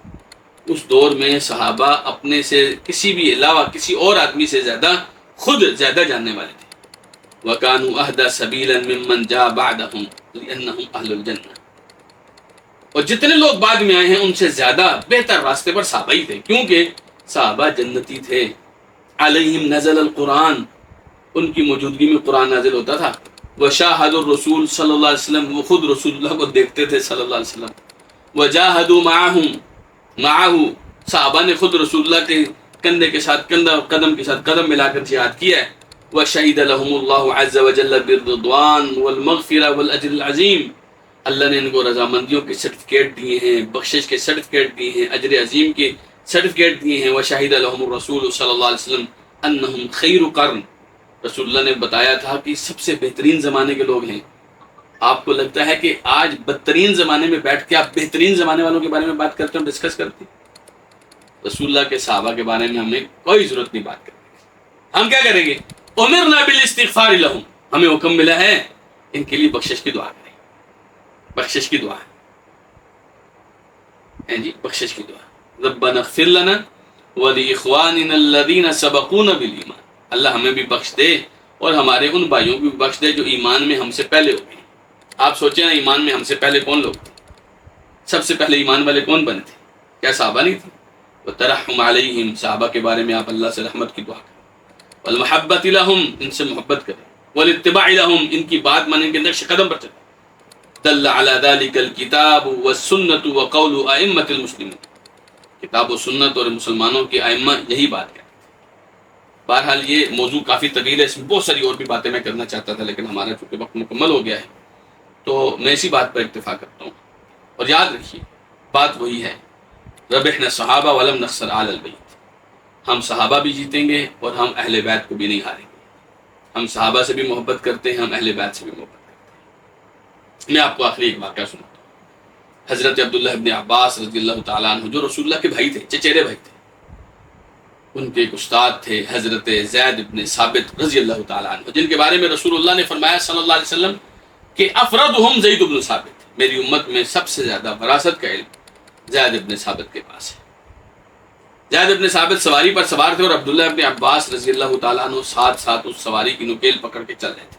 اس دور میں صحابہ اپنے سے کسی بھی علاوہ کسی اور آدمی سے زیادہ خود زیادہ جاننے والے تھے. وَكَانُوا أَهْدَى سَبِيلًا مِمَّنْ جَاءَ بَعْدَهُمْ لِأَنَّهُمْ أَهْلُ الْجَنَّةِ، اور جتنے لوگ بعد میں آئے ہیں ان سے زیادہ بہتر راستے پر صحابہ ہی تھے، کیونکہ صحابہ جنتی تھے. علیہم نزل القرآن، ان کی موجودگی میں قرآن نازل ہوتا تھا. وشاہد الرسول صلی اللہ علیہ وسلم، وہ خود رسول اللہ کو دیکھتے تھے صلی اللہ علیہ وسلم. وجاہدوا معاہم، صحابہ نے خود رسول اللہ کے کندھے کے ساتھ کندھا اور قدم کے ساتھ قدم ملا کر جہاد کیا ہے. وشہد لهم اللہ عز وجل بالرضوان والمغفرہ والاجر العظیم، اللہ نے ان کو رضامندیوں کے سرٹیفکیٹ دیے ہیں، بخشش کے سرٹیفکیٹ دیے ہیں، اجر عظیم کے سرٹیفکیٹ دیے ہیں. وشہد لهم الرسول صلی اللہ علیہ وسلم انہم خیر قرن، رسول اللہ نے بتایا تھا کہ سب سے بہترین زمانے کے لوگ ہیں. آپ کو لگتا ہے کہ آج بدترین زمانے میں بیٹھ کے آپ بہترین زمانے والوں کے بارے میں بات کرتے ہیں، ڈسکس کرتے ہیں؟ رسول اللہ کے صحابہ کے بارے میں ہمیں کوئی ضرورت نہیں بات کرنے کی. ہم کیا کریں گے؟ امرنا بالاستغفار لهم، ہمیں حکم ملا ہے ان کے لیے بخشش کی دعا کریں. بخشش کی دعا ہے جی، بخشش کی دعا. ربنا اغفر لنا ولاخواننا الذين سبقونا بالایمان، اللہ ہمیں بھی بخش دے اور ہمارے ان بھائیوں کو بھی بخش دے جو ایمان میں ہم سے پہلے ہو گئے. آپ سوچیں نا، ایمان میں ہم سے پہلے کون لوگ تھے؟ سب سے پہلے ایمان والے کون بنے تھے؟ کیا صحابہ نہیں تھے؟ وترحم علیہم، صحابہ کے بارے میں آپ اللہ سے رحمت کی دعا کریں. والمحبت لہم، ان سے محبت کریں. والاتباع لہم، ان کی بات مانیں کے نقش قدم پر چلیں. دل علی ذلک الکتاب والسنت وقول ائمۃ المسلمین، کتاب و سنت اور مسلمانوں کے ائمہ یہی بات ہے. بہرحال یہ موضوع کافی طویل ہے، اس میں بہت ساری اور بھی باتیں میں کرنا چاہتا تھا، لیکن ہمارا چونکہ وقت مکمل ہو گیا ہے تو میں اسی بات پر اکتفا کرتا ہوں. اور یاد رکھیے بات وہی ہے، ربحنا صحابہ ولم نخسر آل البیت، ہم صحابہ بھی جیتیں گے اور ہم اہل بیت کو بھی نہیں ہاریں گے. ہم صحابہ سے بھی محبت کرتے ہیں، ہم اہل بیت سے بھی محبت کرتے ہیں. میں آپ کو آخری ایک واقعہ سناتا ہوں. حضرت عبداللہ ابن عباس رضی اللہ تعالیٰ عنہ، جو رسول اللہ کے بھائی تھے، چچیرے بھائی تھے، ان کے ایک استاد تھے حضرت زید ابن ثابت رضی اللہ تعالیٰ عنہ، جن کے بارے میں رسول اللہ نے فرمایا صلی اللہ علیہ وسلم کہ افردہم زید ابن ثابت، میری امت میں سب سے زیادہ وراثت کا علم زید ابن ثابت کے پاس ہے. زید ابن ثابت سواری پر سوار تھے اور عبداللہ ابن عباس رضی اللہ تعالیٰ عنہ ساتھ ساتھ اس سواری کی نکیل پکڑ کے چل رہے تھے.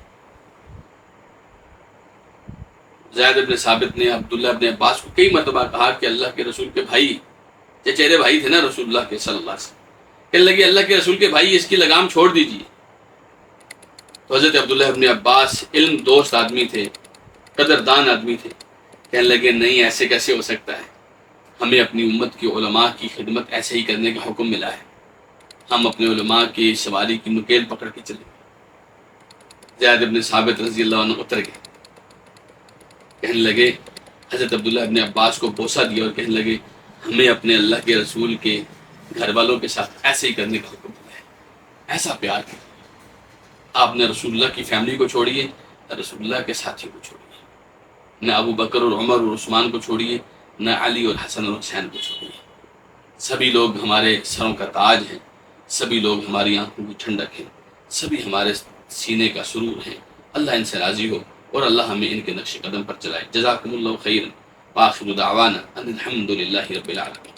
زید ابن ثابت نے عبداللہ ابن عباس کو کئی مرتبہ کہا کہ اللہ کے رسول کے بھائی، چچیرے بھائی تھے نا رسول اللہ کے صلی اللہ علیہ وسلم، کہنے لگے اللہ کے رسول کے بھائی اس کی لگام چھوڑ دیجیے. تو حضرت عبداللہ ابن عباس علم دوست آدمی تھے، قدردان آدمی تھے، کہنے لگے نہیں، ایسے کیسے ہو سکتا ہے، ہمیں اپنی امت کی علماء کی خدمت ایسے ہی کرنے کا حکم ملا ہے، ہم اپنے علماء کی سواری کی نکیل پکڑ کے چلیں. زید ابن ثابت رضی اللہ عنہ اتر گئے، کہنے لگے، حضرت عبداللہ ابن عباس کو بوسہ دیا اور کہنے لگے ہمیں اپنے اللہ کے رسول کے گھر والوں کے ساتھ ایسے ہی کرنے کا حکم ملا ہے، ایسا پیار کیجیے. آپ نے رسول اللہ کی فیملی کو چھوڑیے، رسول اللہ کے ساتھی کو چھوڑیے. نہ ابو بکر اور عمر اور عثمان کو چھوڑیے، نہ علی اور حسن اور حسین کو چھوڑیے۔ سبھی لوگ ہمارے سروں کا تاج ہیں، سبھی لوگ ہماری آنکھوں کی ٹھنڈک ہیں، سبھی ہمارے سینے کا سرور ہیں۔ اللہ ان سے راضی ہو اور اللہ ہمیں ان کے نقش قدم پر چلائے۔ جزاکم اللہ خیرا، وآخر دعوانا ان الحمد للہ رب العالمین۔